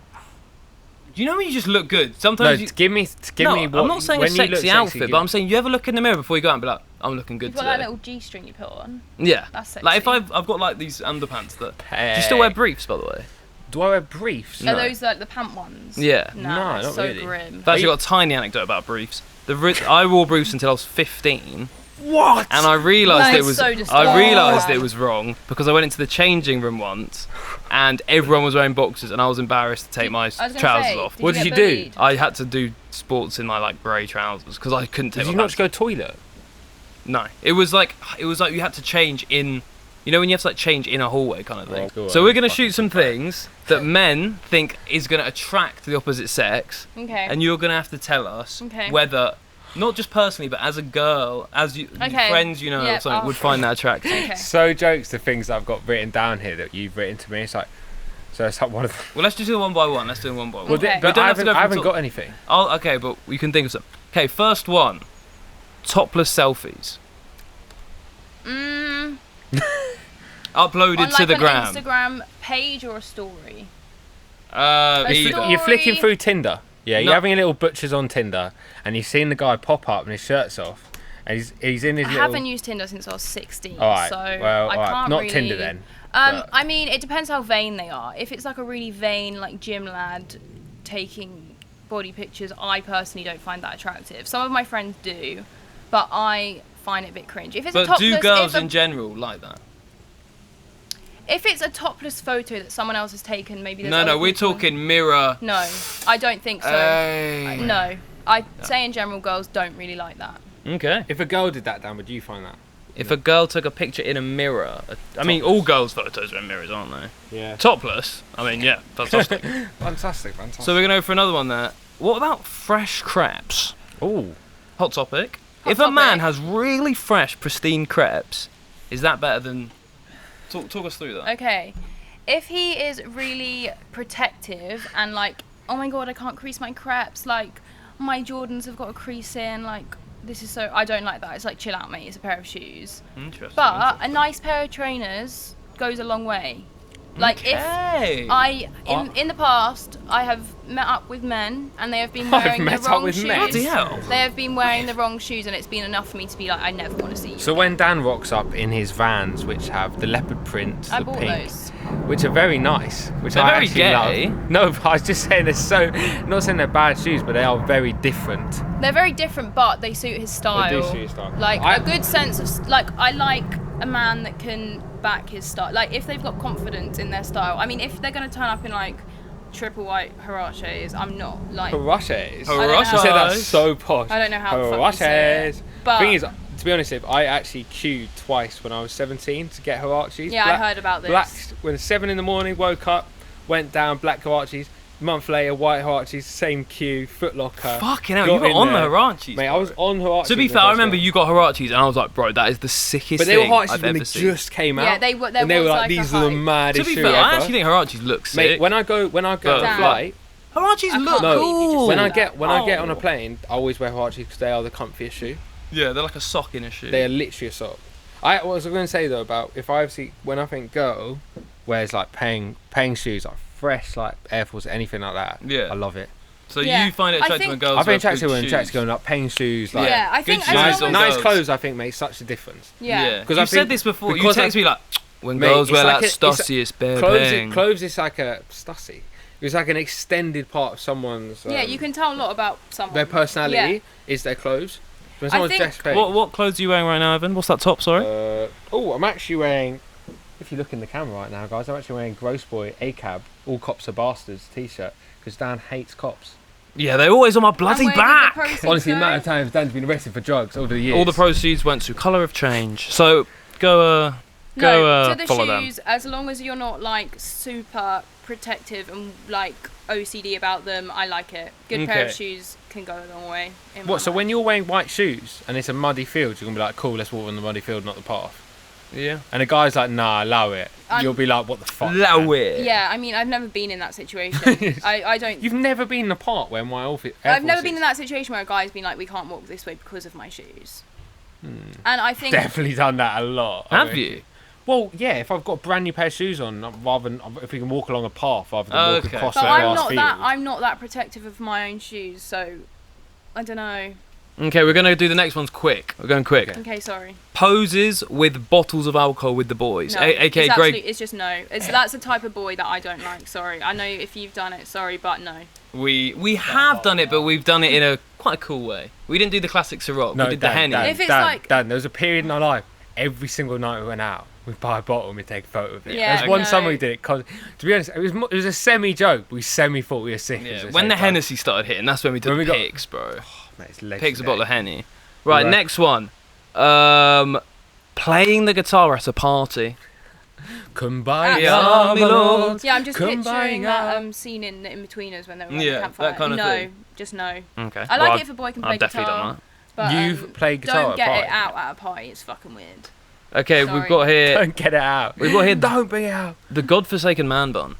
You know when you just look good. No, Sometimes you. give me No, what. I'm not saying a when you look sexy outfit, give but me- I'm saying you ever look in the mirror before you go out and be like, I'm looking good You've got today. that little G-string you put on. Yeah. That's Like if sexy. I've got like these underpants that. Hey. Do you still wear briefs, by the way? Do I wear briefs? No. Are those like the pant ones? Yeah. Nah, No, that's not so really. grim. I've actually got a tiny anecdote about briefs. I wore briefs until I was 15, What? and I realised That it is was. so I disgusting. realised it was wrong because I went into the changing room once, and everyone was wearing boxers, and I was embarrassed to take my I was gonna trousers say, off. What you did get you do? bullied? I had to do sports in my like grey trousers because I couldn't take Did my you not pants just go toilet? No, it was like you had to change in, you know when you have to like change in a hallway kind of thing. Oh, go So on, we're gonna fucking shoot some things that men think is gonna attract the opposite sex, Okay. and you're gonna have to tell us Okay. whether, not just personally, but as a girl, as you Okay. friends, you know, Yeah, or something, I'll- would find that attractive. Okay. So jokes the things that I've got written down here that you've written to me. It's like, so it's like one of them. Well, let's just do it one by one. Let's do it one by one. Well, Okay. We but don't I have to haven't, go I from haven't top- got anything. Oh, okay, but we can think of some. Okay, first one, topless selfies Mm, uploaded on to like the an gram. Instagram page or a story? Either. story. You're flicking through Tinder. Yeah, No. you're having a little butchers on Tinder, and you've seen the guy pop up and his shirt's off, and he's in his I little. haven't used Tinder since I was 16, All right. so well, I all right. can't Not really... Tinder then. but- I mean, it depends how vain they are. If it's like a really vain, like gym lad taking body pictures, I personally don't find that attractive. Some of my friends do, but I find it a bit cringe. If it's a But topless, do girls if, in general like that? if it's a topless photo that someone else has taken, maybe there's No, other we're people- talking mirror. No, I don't think so. Hey. No, I say in general, girls don't really like that. Okay. If a girl did that, Dan, would you find that? If a girl took a picture in a mirror, I mean, all girls' photos are in mirrors, aren't they? Yeah. Topless. I mean, yeah, fantastic. Fantastic. So we're gonna go for another one there. What about fresh crepes? Ooh. Hot topic. Hot If a man topic. has really fresh, pristine crepes, is that better than? Talk us through that. Okay, if he is really protective and like, oh my god, I can't crease my crepes, like my Jordans have got a crease in, like this is so, I don't like that. It's like, chill out, mate. It's a pair of shoes. Interesting. But a nice pair of trainers goes a long way. Like Okay. if in the past I have met up with men and they have been I've wearing the met up wrong with shoes. men? Bloody hell. They have been wearing the wrong shoes, and it's been enough for me to be like, I never want to see you. So when Dan rocks up in his Vans, which have the leopard print, I the bought pink, those. which are very nice, which They're I very actually gay. love. No, but I was just saying they're so. Not saying they're bad shoes, but they are very different. They're very different, but they suit his style. They do suit his style. Like a good sense of like, I like a man that can back his style. Like if they've got confidence in their style. I mean, if they're gonna turn up in like triple white huaraches, I'm not like. Huaraches. I don't know You how- said that's so posh. I don't know how the fuck you say Huaraches. it, but- Thing is, to be honest, I actually queued twice when I was 17 to get huaraches. Yeah, I heard about this. Black, when 7 in the morning, woke up, went down, black huaraches. Month later, white huaraches, same queue, Foot Locker. Fucking hell, got you were in on the there. Huaraches. Mate, I bro. was on huaraches. To be when fair, I first remember went. you got Huaraches, and I was like, bro, that is the sickest But they were thing huaraches I've when ever they seen. just came out. Yeah, they were. There and they were was like, like a these are the hype. maddest To be shoe fair, I ever. actually think Huaraches look sick. Mate, when I go on a Damn. flight, Huaraches I look can't believe you cool. just when I that. get on a plane, I always wear huaraches because they are the comfiest shoe. Yeah, they're like a sock in a shoe. They are literally a sock. What was I going to say though about if I see when I think girl wears like paying shoes like fresh like Air Force anything like that. Yeah. I love it. So Yeah. you find it I attractive think- when girls I think wear attractive good when shoes. attractive going like paying shoes like Yeah, I Good think shoes as on long nice as girls. clothes. I think makes such a difference. yeah. Because I You've said think- this before. You because text I- me like, when Mate, girls it's wear like that Stussy, it's bare bang. Clothes is like a stussy. It's like an extended part of someone's. Yeah, you can tell a lot about someone. Their personality Yeah. is their clothes. When I someone's think- dressed paying, What clothes are you wearing right now, Evan? What's that top, sorry? I'm actually wearing. If you look in the camera right now, guys, I'm actually wearing Gross Boy ACAB, All Cops Are Bastards t-shirt because Dan hates cops. Yeah, they're always on my bloody And where did the back. proceeds Honestly, the go? amount of times Dan's been arrested for drugs over the years. All the proceeds went to Colour of Change. So go No, to the follow shoes, as long as you're not like super protective and like OCD about them, I like it. Good pair of Okay. shoes can go a long way. in What? my So mind. when you're wearing white shoes and it's a muddy field, you're gonna be like, "Cool, let's walk on the muddy field, not the path." them. Yeah. And a guy's like, "Nah, allow it." You'll be like, "What the fuck?" Allow man?" it. Yeah, I mean, I've never been in that situation. I don't. You've never been in a part where my outfit. I've never been in that situation where a guy's been like, we can't walk this way because of my shoes. And I think Definitely done that a lot. I Have mean. you? Well, yeah. If I've got a brand new pair of shoes on, rather than if we can walk along a path rather than walk Okay. across but a I'm grass not field. that. I'm not that protective of my own shoes, so I don't know. Okay, we're gonna do the next ones quick. We're going quick. Okay. Okay, sorry. Poses with bottles of alcohol with the boys. No, AKA it's Greg. absolutely, it's just no. That's the type of boy that I don't like. Sorry, I know if you've done it. Sorry, but no. We have done it, but we've done it in a quite a cool way. We didn't do the classic Ciroc. No, we did the Dan, Henny. Dan, If it's Dan, like- Dan, there was a period in our life. Every single night we went out, we'd buy a bottle and we'd take a photo of it. Yeah, There's one no. summer we did it. Cause to be honest, it was a semi-joke. We semi-thought we were sick. Yeah, at the when same the time. Hennessy started hitting, that's when we took When we got- pics, bro. Mate, it's Pics a legendary. bottle of Henny. Right, Right. next one. Playing the guitar at a party. Kumbaya, Yeah, my my lord. Yeah, I'm just Kumbaya. picturing that scene in In-Betweeners when they were like Yeah, the campfire. that kind of no, thing. just no. Okay. I like well, it if a boy can play I've definitely guitar. done But, You've played guitar don't at a get party? it out at a party. It's fucking weird. that. Okay, Sorry. we've got here Don't get it out. We've got here- Don't bring it out. the godforsaken man bun,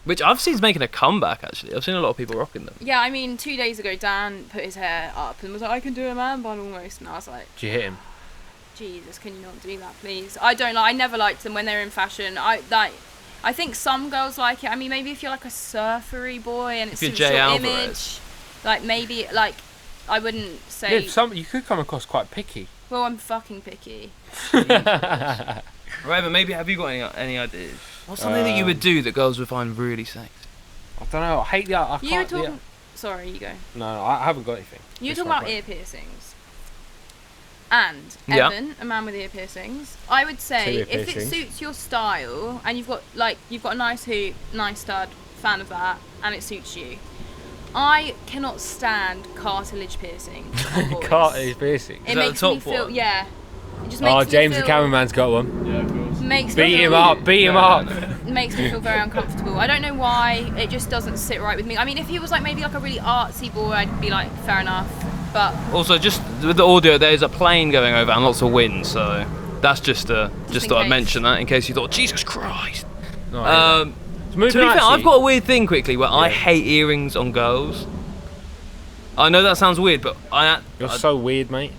which I've seen is making a comeback. Actually, I've seen a lot of people rocking them. Yeah, I mean, 2 days ago, Dan put his hair up and was like, I can do a man bun almost. And I was like, Did you hit him? Jesus, can you not do that, please? I don't like. I never liked them when they're in fashion. I think some girls like it. I mean, maybe if you're like a surfery boy and it If you're suits Jay your Alvarez. image, like maybe like I wouldn't say. Yeah, you could come across quite picky. Well, I'm fucking picky. Right, but maybe have you got any ideas? What's something that you would do that girls would find really sexy? I don't know. I hate the. I You were can't. talking. Sorry, you go. No, I haven't got anything. You were It's talking my about point. ear piercings. And Yeah. Evan, a man with ear piercings, I would say 2 ear if it piercings. suits your style and you've got a nice hoop, nice stud, fan of that, and it suits you. I cannot stand cartilage piercing. on boys. Cartilage piercing. It Is that makes the me top feel one? yeah. It just makes Oh, me James the feel, cameraman's got one. makes me Beat him feel- up. Beat him up. makes me feel very uncomfortable. I don't know why. It just doesn't sit right with me. I mean, if he was like maybe like a really artsy boy, I'd be like, fair enough. But Also, just with the audio, there's a plane going over and lots of wind, so that's just in thought I'd case. mention that in case you thought, Jesus Christ. No, To be fair, I've got a weird thing quickly where I Yeah. hate earrings on girls. I know that sounds weird, but You're so weird, mate.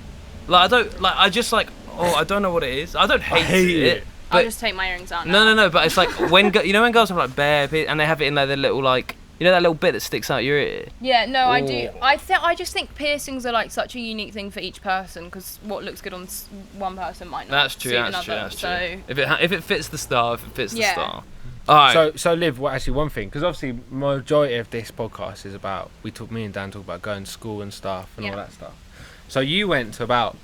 I don't like. I just like. Oh, I don't know what it is. I don't hate it. I'll But just take my earrings out now. no. But it's like when when girls have like bare and they have it in like their little like that little bit that sticks out your ear. Yeah, no, I do. Oh. I just think piercings are like such a unique thing for each person because what looks good on one person might not. That's true. suit That's true. another, That's so. true. If it fits the style, if it fits the Yeah. style. All right. So Liv, actually one thing, because obviously majority of this podcast is about me and Dan talk about going to school and stuff and all Yeah. that stuff. So you went to about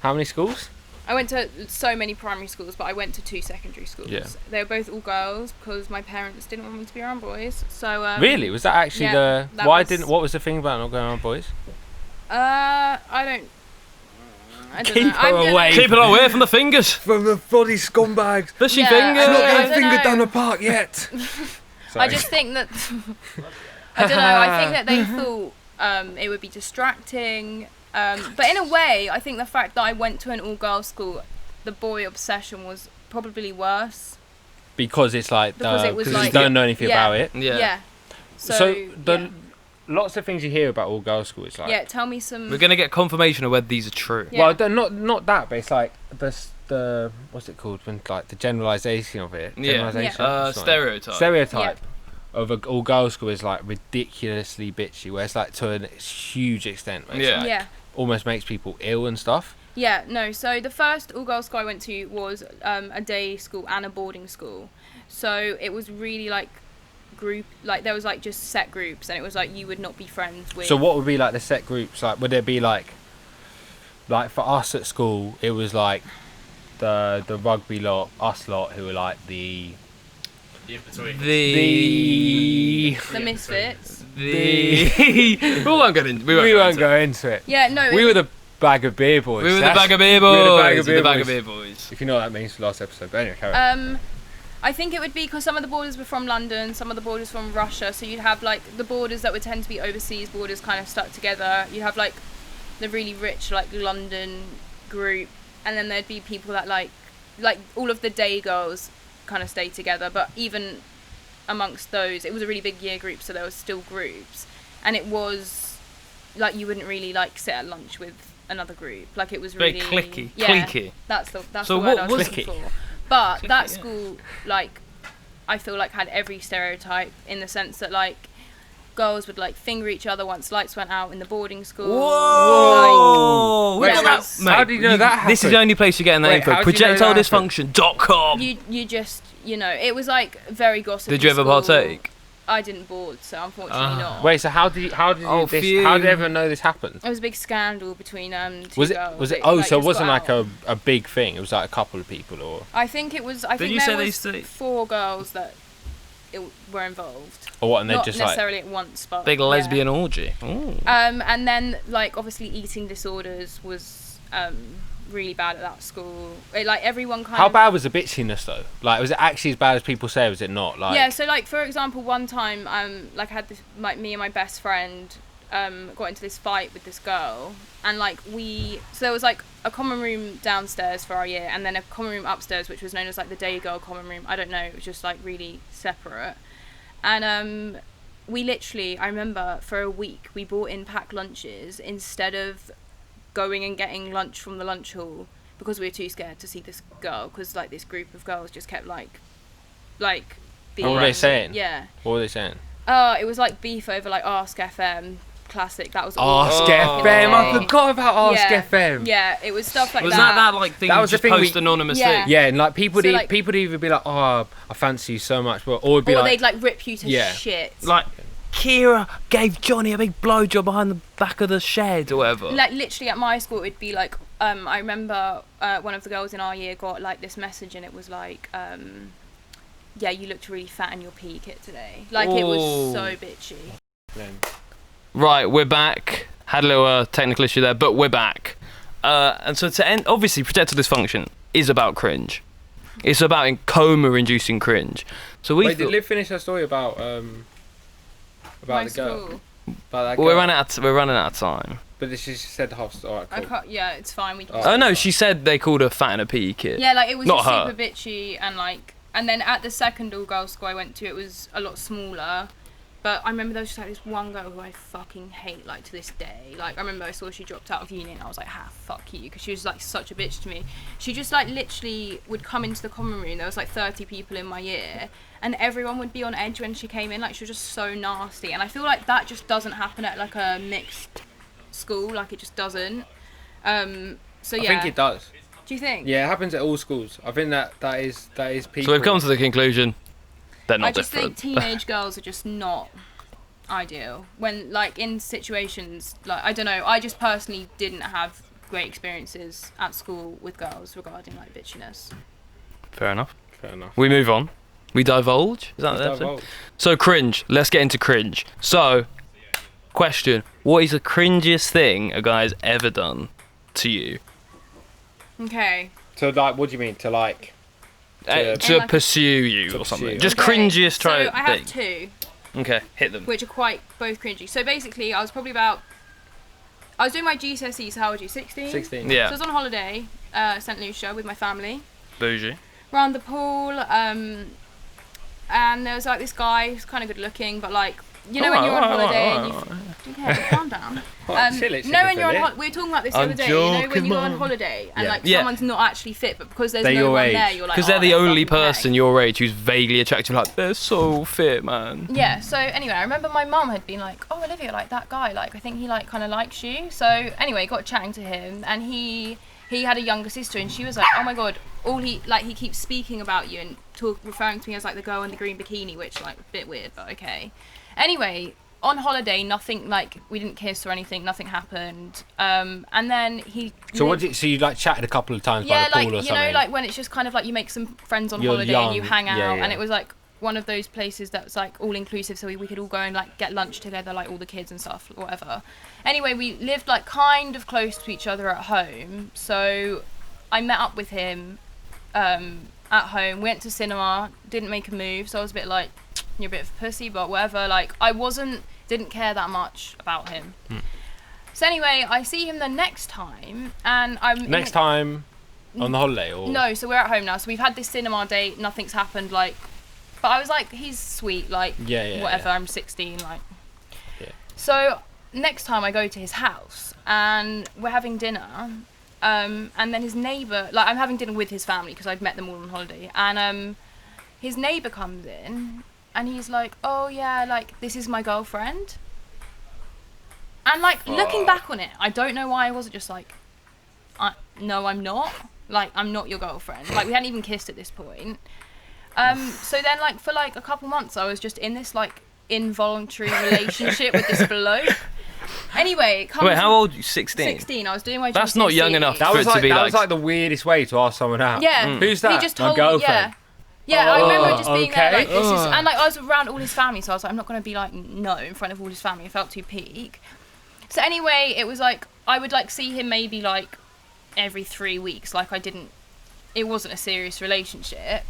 how many schools? I went to so many primary schools, but I went to 2 secondary schools. Yeah. They were both all girls because my parents didn't want me to be around boys. So Really? Was that actually yeah, that why was- didn't? What was the thing about not going around boys? I don't Keep know. her I'm gonna- away. Keep it away from the fingers. From the bloody scumbags. Fishy Yeah, fingers. I don't know. the park yet. I just think that I don't know. I think that they thought it would be distracting, but in a way, I think the fact that I went to an all-girls school, the boy obsession was probably worse. because it's like Because it was you like- don't know anything Yeah. about it. Yeah. So, the lots of things you hear about all girls school is like tell me some. We're gonna get confirmation of whether these are true. Yeah. well not that, but it's like the what's it called when like the generalization of it. Yeah. Generalization? It's not- Stereotype. Stereotype of an all girls school is like ridiculously bitchy, where it's like to a huge extent. Where it's Yeah. like, Yeah. almost makes people ill and stuff. Yeah, no. So the first all-girls school I went to was a day school and a boarding school. So it was really like there was like just set groups, and it was like you would not be friends with. So what would be like the set groups? Like would there be like for us at school, it was like the rugby lot, us lot who were like the The misfits. we won't go into. we won't go into it. Yeah, no. We were the bag of beer boys. We were the That's- bag of beer we were boys. the bag of We beer were the bag boys. of beer boys. If you know what that means for last episode. But anyway, carry on. I think it would be because some of the borders were from London, some of the borders from Russia. So you'd have like the borders that would tend to be overseas borders kind of stuck together. You have like the really rich like London group, and then there'd be people that like all of the day girls kind of stay together. But even amongst those, it was a really big year group, so there was still groups, and it was like you wouldn't really like sit at lunch with another group. Like it was Very really cliquey. Yeah, Cliquey. that's So the word what I was was- looking for. But Cliquey, that yeah. school, like, I feel like had every stereotype in the sense that like girls would like finger each other once lights went out in the boarding school. Whoa! Wait, Yeah, That's- how do you know that This is happened? the only place you're getting that Wait, info. how do you know that happened? Projectiledysfunction.com. You just it was like very gossipy. Did you ever school. partake? I didn't board, so unfortunately not. Wait, so how did Oh, how did everyone know this happened? It was a big scandal between two Was girls. it? It, Oh, like, so it just wasn't got like out. a big thing. It was like a couple of people, or I think it was. I think you there say they was used to- 4 girls that were involved. what? And they're Not just like necessarily at once, but Big yeah. lesbian orgy. Ooh. And then like obviously eating disorders was really bad at that school. Like everyone kind how of. bad was the bitchiness though? Like was it actually as bad as people say? Or was it not? Like Yeah, so like for example, one time like I had this like me and my best friend got into this fight with this girl, and like so there was like a common room downstairs for our year, and then a common room upstairs which was known as like the day girl common room. I don't know, it was just like really separate. And we literally, I remember for a week we brought in packed lunches instead of going and getting lunch from the lunch hall because we were too scared to see this girl, because like this group of girls just kept like being, What were they saying? Yeah. What were they saying? It was like beef over like Ask FM, classic. That was all Ask back in the FM. I day. forgot about Ask Yeah. FM. Yeah, it was stuff like Was that. that like thing That you was the just thing we- post anonymously? Yeah. Yeah, and like people, So, like- people would either be like, "Oh, I fancy you so much," or would be Or like, they'd like rip you to Yeah. shit. Like Kira gave Johnny a big blowjob behind the back of the shed or whatever. Like literally at my school it'd be like I remember one of the girls in our year got like this message, and it was like yeah, you looked really fat in your pea kit today. Like it was Ooh. so bitchy. Right, we're back. Had a little technical issue there, but we're back. And so to end, obviously, Projectile Dysfunction is about cringe. It's about coma-inducing cringe. So we Wait, did thought, Liv finish her story about My the girl? school. About that we're girl? running out of time. But she said the half story. Alright, I cool. can't, yeah, it's fine. We can Oh. Oh no, she said they called her fat in a PE kit. Yeah, like it was Not just her. super bitchy, and like And then at the second all-girls school I went to, it was a lot smaller. But I remember there was just like this one girl who I fucking hate, like, to this day. Like, I remember I saw she dropped out of uni and I was like, fuck you, because she was like such a bitch to me. She just like literally would come into the common room, there was like 30 people in my year, and everyone would be on edge when she came in. Like, she was just so nasty, and I feel like that just doesn't happen at like a mixed school. Like, it just doesn't. So yeah. I think it does. Do you think? Yeah, it happens at all schools. I think that is people. So we've come to the conclusion they're not I just different. think teenage girls are just not ideal when, like, in situations, like, I don't know, I just personally didn't have great experiences at school with girls regarding like bitchiness. Fair enough. Fair enough. We move on. We divulge. Is that Let's the episode? divulge. So cringe. Let's get into cringe. So, question: what is the cringiest thing a guy has ever done to you? Okay. So, like, what do you mean? To like? To like- pursue you To or something. pursue. Just Okay, cringiest so try I have thing. two, Okay, hit them. which are quite both cringy. So basically, I was probably I was doing my GCSEs, how old are you, 16? 16. Yeah. So I was on holiday, St. Lucia, with my family. Bougie. Around the pool, and there was like this guy who's kind of good looking, but like, you know, when you're on holiday and you okay, calm down. Chill it, No, when you're on sugar we were talking about this the I'm other day. You know, when joking, you go on Mum. holiday and Yeah. like Yeah. someone's not actually fit, but because there's They're no your one age. there, you're like, Because they're the they're only fucking person gay. your age who's vaguely attractive. Like, they're so fit, man. Yeah. So anyway, I remember my mum had been like, "Oh, Olivia, like that guy, like I think he like kind of likes you." So anyway, got chatting to him, and he had a younger sister, and she was like, "Oh my god, he keeps speaking about you and referring to me as like the girl in the green bikini," which like a bit weird, but okay. Anyway, on holiday, nothing, like, we didn't kiss or anything, nothing happened. And then he. So so you like chatted a couple of times Yeah, by the pool like, or you something? know, like when it's just kind of like you make some friends on You're holiday young, and you hang out, yeah, yeah. and it was like one of those places that was like all inclusive, so we could all go and like get lunch together, like all the kids and stuff, whatever. Anyway, we lived like kind of close to each other at home, so I met up with him at home, went to cinema, didn't make a move, so I was a bit like, you're a bit of a pussy, but whatever. Like, didn't care that much about him. So anyway, I see him the next time, and Next time on the holiday, or No, so we're at home now. So we've had this cinema date. Nothing's happened. Like, but I was like, he's sweet. Like, Yeah, whatever. yeah. I'm 16. Like, Yeah. So next time I go to his house, and we're having dinner. And then his neighbour, like, I'm having dinner with his family because I'd met them all on holiday, and his neighbour comes in. And he's like, "Oh yeah, like this is my girlfriend." And like looking back on it, I don't know why I wasn't just like, "No, I'm not. Like, I'm not your girlfriend." Like, we hadn't even kissed at this point. So then, like, for like a couple months, I was just in this like involuntary relationship with this bloke. Anyway, it comes. Wait, how old are you? 16? 16. I was doing my. That's not young GCSEs. enough that for was it to like be was like the weirdest way to ask someone out. Yeah. Who's that? He just My told girlfriend. me, yeah, I remember just being there, okay. like, this is, and like I was around all his family, so I was like, I'm not gonna be like no in front of all his family. I felt too peak. So anyway, it was like I would like see him maybe like every 3 weeks. Like, it wasn't a serious relationship.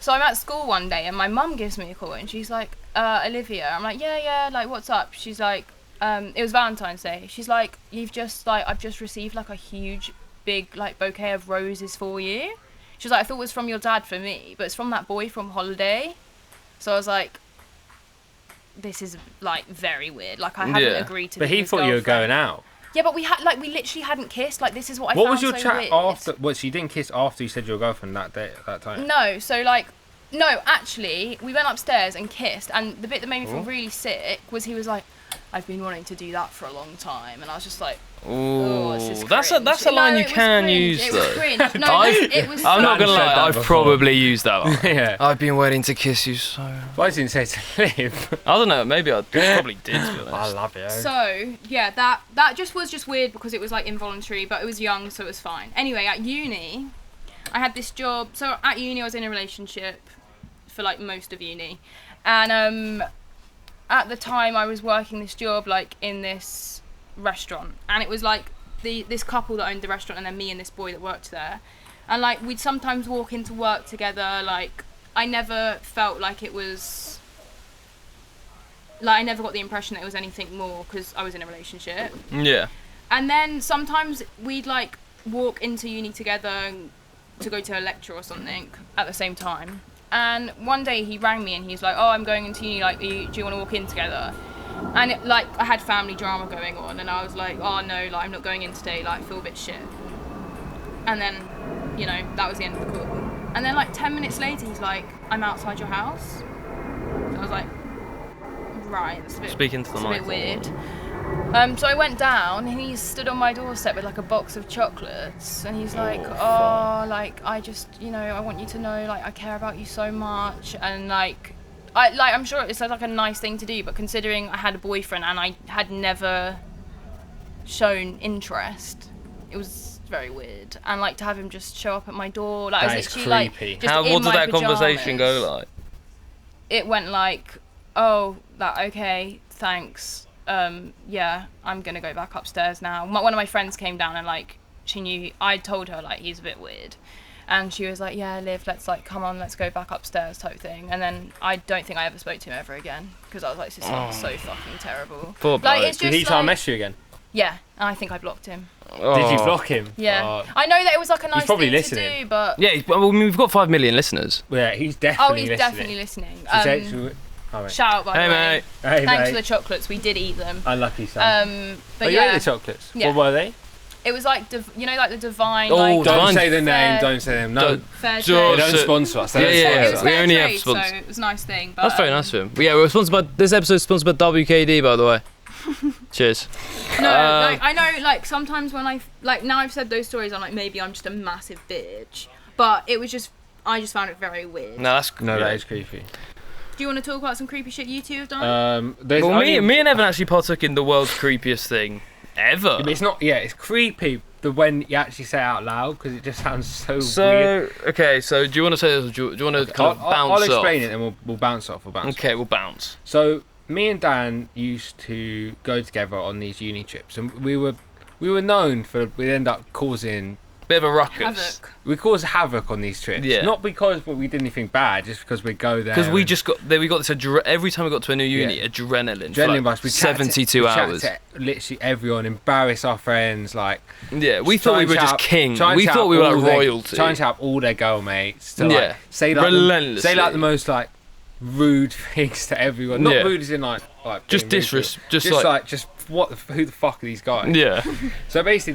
So I'm at school one day, and my mum gives me a call, and she's like, "Olivia." I'm like, "Yeah, like what's up?" She's like, it was Valentine's Day. She's like, "I've just received like a huge, big like bouquet of roses for you." She was like, "I thought it was from your dad for me, but it's from that boy from holiday." So I was like, this is like very weird. Like, I hadn't agreed to. But be he his thought you were girlfriend. going out. Yeah, but we literally hadn't kissed. Like, this is what I What found was your so chat weird. after? What? So you didn't kiss after you said your girlfriend that day, that time? No, so like, no, actually, we went upstairs and kissed, and the bit that made me feel really sick was he was like, "I've been wanting to do that for a long time," and I was just like, "Oh, this is Ooh, that's a cringe." line No, you it was can cringe. use It was though. cringe. No, it was. I'm not Dan gonna said lie, that I've before. probably used that line. Yeah. I've been waiting to kiss you so. Why didn't say to live? I don't know, maybe I probably did, to be honest. I love you. So yeah, that just was just weird because it was like involuntary, but it was young, so it was fine. Anyway, at uni, I had this job. So at uni, I was in a relationship for like most of uni, and at the time I was working this job like in this restaurant, and it was like this couple that owned the restaurant, and then me and this boy that worked there, and like we'd sometimes walk into work together. Like, I never felt like it was. Like, I never got the impression that it was anything more because I was in a relationship. Yeah. And then sometimes we'd like walk into uni together to go to a lecture or something at the same time. And one day he rang me and he's like, oh, I'm going into uni, like, do you want to walk in together? And I had family drama going on, and I was like, oh no, like, I'm not going in today, like, I feel a bit shit. And then, that was the end of the call. And then, like, 10 minutes later, he's like, I'm outside your house. So I was like, right, that's a bit, Speaking to the mic. a bit weird. So I went down, and he stood on my doorstep with, like, a box of chocolates, and he's like, like, I just, I want you to know, like, I care about you so much, and, like, I'm sure it's like a nice thing to do, but considering I had a boyfriend and I had never shown interest, it was very weird. And like to have him just show up at my door, like, That I was is literally creepy. like, just What in did my that conversation pajamas. go like? It went like, oh, okay, thanks. Yeah, I'm gonna go back upstairs now. One of my friends came down and like she knew I told her like he's a bit weird. And she was like, yeah, Liv, let's like, come on, let's go back upstairs type thing. And then I don't think I ever spoke to him ever again because I was like, this is so fucking terrible. Poor Like, bloke. it's Did just he try and like, mess you again? yeah, and I think I blocked him. Did you block him? Yeah. I know that it was like a nice probably thing listening. to do, but... Yeah, well, I mean, we've got 5 million listeners. Yeah, he's Oh, definitely he's listening. definitely listening. Oh, mate. Shout out, by Hey, the way. mate. Hey, Thanks mate. for the chocolates, we did eat them. Unlucky son. But Oh, you yeah, ate the chocolates? Yeah. What were they? it was like, like the divine, Oh, like... Divine. Don't say the name, Fair- don't say them. No, Fair George- trade. they don't sponsor us. They Yeah, don't yeah, It sponsor was us. We fair only have trade, spons- so it was a nice thing. But, That's very nice of him. Yeah, we're sponsored by, this episode is sponsored by WKD, by the way. Cheers. No, like, I know, like, sometimes when now I've said those stories, I'm like, maybe I'm just a massive bitch. But it was just, I just found it very weird. No, that's No, yeah. that is creepy. Do you want to talk about some creepy shit you two have done? There's Well, only, me and Evan actually partook in the world's creepiest thing ever. It's not. Yeah, it's creepy. The when you actually say it out loud because it just sounds so weird. So, okay, so do you want to say this, or do you want to kind of bounce I'll explain off? it and we'll bounce off. Okay, we'll bounce. So me and Dan used to go together on these uni trips, and we were known for we'd end up causing. Bit of a ruckus. Havoc. We caused havoc on these trips. Yeah. Not because we did anything bad, just because we'd go there. Because we and- just got this every time we got to a new uni, Yeah. adrenaline. Adrenaline for rush. like We chat to- 72 we chat hours. to literally everyone, embarrass our friends, like. Yeah, we try thought we and were just shout- king. try and We shout thought we were all like their- royalty. Try and shout all their girl mates. To, Yeah. like, say like Relentlessly. say like the most like rude things to everyone. Not Yeah. rude as in like Just being rude to- disres- just just like- just who the fuck are these guys? Yeah, So basically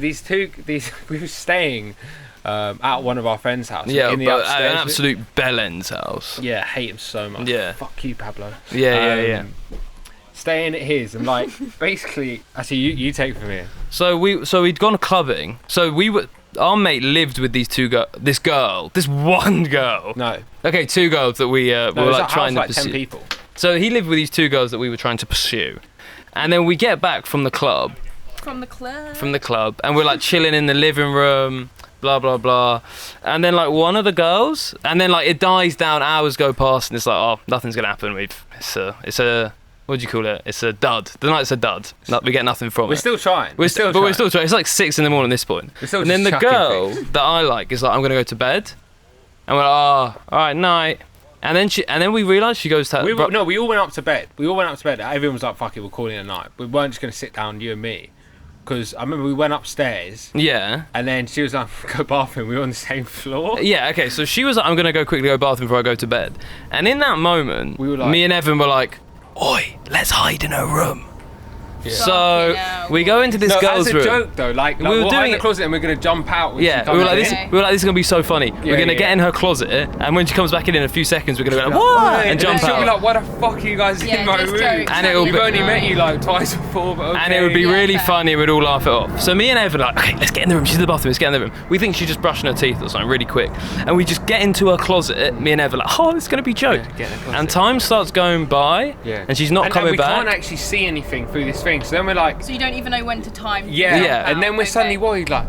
these we were staying at one of our friends' houses. yeah, in the but at upstairs an bit. absolute bellend's house. Yeah, hate him so much. Yeah. Fuck you, Pablo. Yeah. Staying at his and like basically actually you take it from here. So we'd gone clubbing. So our mate lived with this one girl. No. Okay, two girls that we No, were it was like a trying house to like 10 pursue. people. So he lived with these two girls that we were trying to pursue, and then we get back from the club. From the club. And we're like chilling in the living room, blah blah blah, and then like one of the girls, and then like it dies down, hours go past, and it's like, oh, nothing's gonna happen. It's a what do you call it? It's a dud. The night's a dud. We get nothing from We're it. still trying. We're still trying. It's like 6 a.m. at this point. We're still And then just the chucking girl things. that I like is like, I'm gonna go to bed, and we're like, oh, all right, night. And then we realised she goes to. We all went up to bed. Everyone was like, fuck it, we're calling it a night. We weren't just going to sit down, you and me. Because I remember we went upstairs, Yeah. and then she was like, go bathroom. We were on the same floor. Yeah, okay, so she was like, I'm going to go quickly go bathroom before I go to bed. And in that moment, We were like- me and Evan were like, oi, let's hide in her room. Yeah. So Fucking hell, we go into this No, girl's as a room. joke though, like We we'll were hide doing in the it- closet and we're going to jump out. When Yeah, she we were comes like, in. this. Okay. We were like, this is gonna be so funny. Yeah, We're gonna yeah, get yeah. in her closet, and when she comes back in a few seconds, we're gonna be like, what? And jump she'll be out. like, what the fuck are you guys Yeah, in my just room? jokes. And it'll We've be- only met you like twice before, but okay. And it would be Yeah, really fair. funny. We'd all laugh it off. So me and Evan are like, okay, let's get in the room. She's in the bathroom. Let's get in the room. We think she's just brushing her teeth or something really quick, and we just get into her closet. Me and Evan are like, oh, it's gonna be a joke. Yeah, get in the closet. And time starts going by, Yeah. and she's not and coming we back. can't actually see anything through this thing. So then we're like, So you don't even know when to time. yeah. Yeah. And then we're Okay. suddenly worried, like,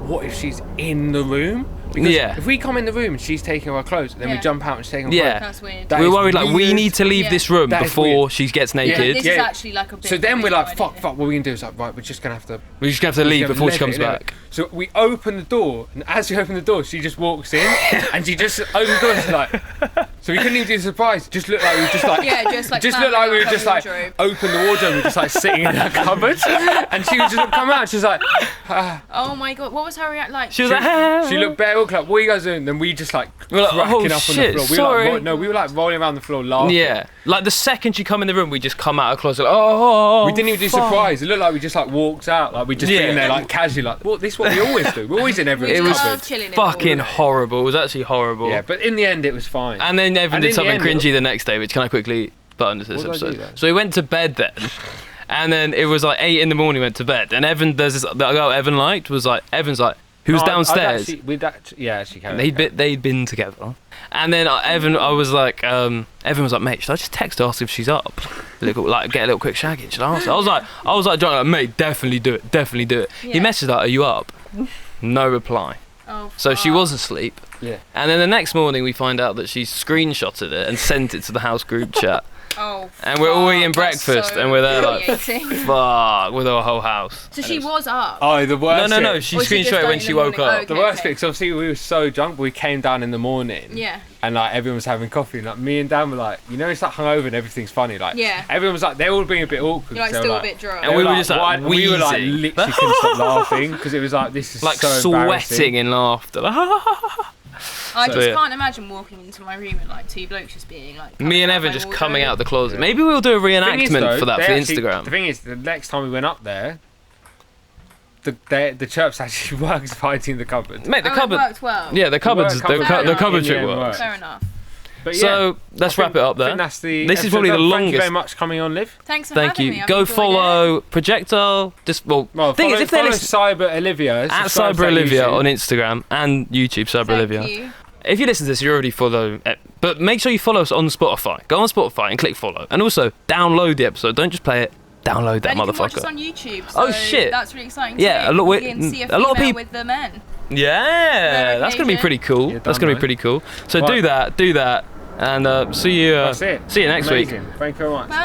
what if she's in the room? Because Yeah. if we come in the room and she's taking off her clothes, and then we Yeah. jump out and she's taking off her Yeah. clothes. That's weird. That We're is worried, like, we weird. need to leave Yeah. this room That is before weird. she gets Yeah, naked. this is actually like a bit. So then we're like, of a fuck, idea. what are we gonna do? It's like, right, we're just gonna have to. We're just gonna have to leave before she comes back. So we open the door, and as we open the door, she just walks in, and she just opens the door and she's like, So we couldn't even do the surprise. Just looked like we were just like. Yeah, just like. Just looked like we were just like wardrobe. open the wardrobe. We were just like sitting in her cupboard, and she would just come out. She was like. Oh my god, what was her reaction like? She was like, She looked bare awkward. Like, what are you guys doing? Then we just like we were like, cracking oh, up on the shit, floor. sorry. We were like rolling around the floor laughing. yeah. Like the second you come in the room, we just come out of the closet. Like, oh. We didn't even do fuck. surprise. It looked like we just like walked out. Like we just Yeah. in there like casually. Like, what? This is what we always do. We're always in everyone's It was cupboard. chilling in Fucking the horrible. It was actually horrible. Yeah, but in the end it was fine. And then Evan And did in the something end, cringy the next day, which can I quickly put into this What did I do episode? then? So we went to bed then, and then it was like 8 in the morning. Went to bed, and Evan, there's this the girl Evan liked was like Evan's like who was No, downstairs. Actually carried They'd been together, and then Evan, I was like, Evan was like, mate, should I just text her, ask if she's up, like get a little quick shag in? Should I ask her? I was like, John, like, mate, definitely do it. He Yeah. messaged her, are you up? No reply. Oh, So she fuck. was asleep. Yeah. And then the next morning we find out that she screenshotted it and sent it to the house group chat. Oh, And we're all fuck, eating that's breakfast so and we're there like, infuriating. fuck, with our whole house. So And she it was up. Oh, the worst. No, bit- she Or she just screenshot it done when in she the woke morning. up. Okay. The worst bit, because obviously we were so drunk, but we came down in the morning. Yeah. And like everyone was having coffee, and like me and Dan were like, you know, it's like hungover and everything's funny. Like, Yeah. everyone was like, they're all being a bit awkward. You're like they were still a bit drunk. And we were just like why- we were like wheezing. literally couldn't stop laughing because it was like this is Like so embarrassing. sweating in laughter. I So, just yeah. can't imagine walking into my room and like two blokes just being like. Me and coming out Evan my just wardrobe. coming out the closet. Maybe we'll do a Thing is, reenactment though, for that they for actually- Instagram. The thing is, the next time we went up there, the chirps actually works fighting the cupboard. Mate, the Oh, cupboard. It worked well. Yeah, the cupboard's cupboard- the Fair cupboard enough. trick Yeah, works. Fair enough. But yeah, So let's wrap it up I there. think that's the This is episode probably the done. Thank you longest. very much coming on, Liv. Thanks for Thank having you. me. I've Go enjoyed follow Projectile. Well, thing follow, is, if they're follow listening Cyberolivia at subscribe to that Cyberolivia YouTube. on Instagram and YouTube, it. Cyberolivia. Thank you. If you listen to this, you already follow. But make sure you follow us on Spotify. Go on Spotify and click follow. And also download the episode. Don't just play it. Download that And you can watch us motherfucker. on YouTube. Oh, So shit. That's really exciting. Yeah, too. a lot- You can see a lot of female peop- with the men. Yeah, that's gonna be occasion. pretty cool. Yeah, That's done, gonna be mate. pretty cool. So Right. do that, and see you. That's it. See you next week. Amazing. Thank you very much. Bye.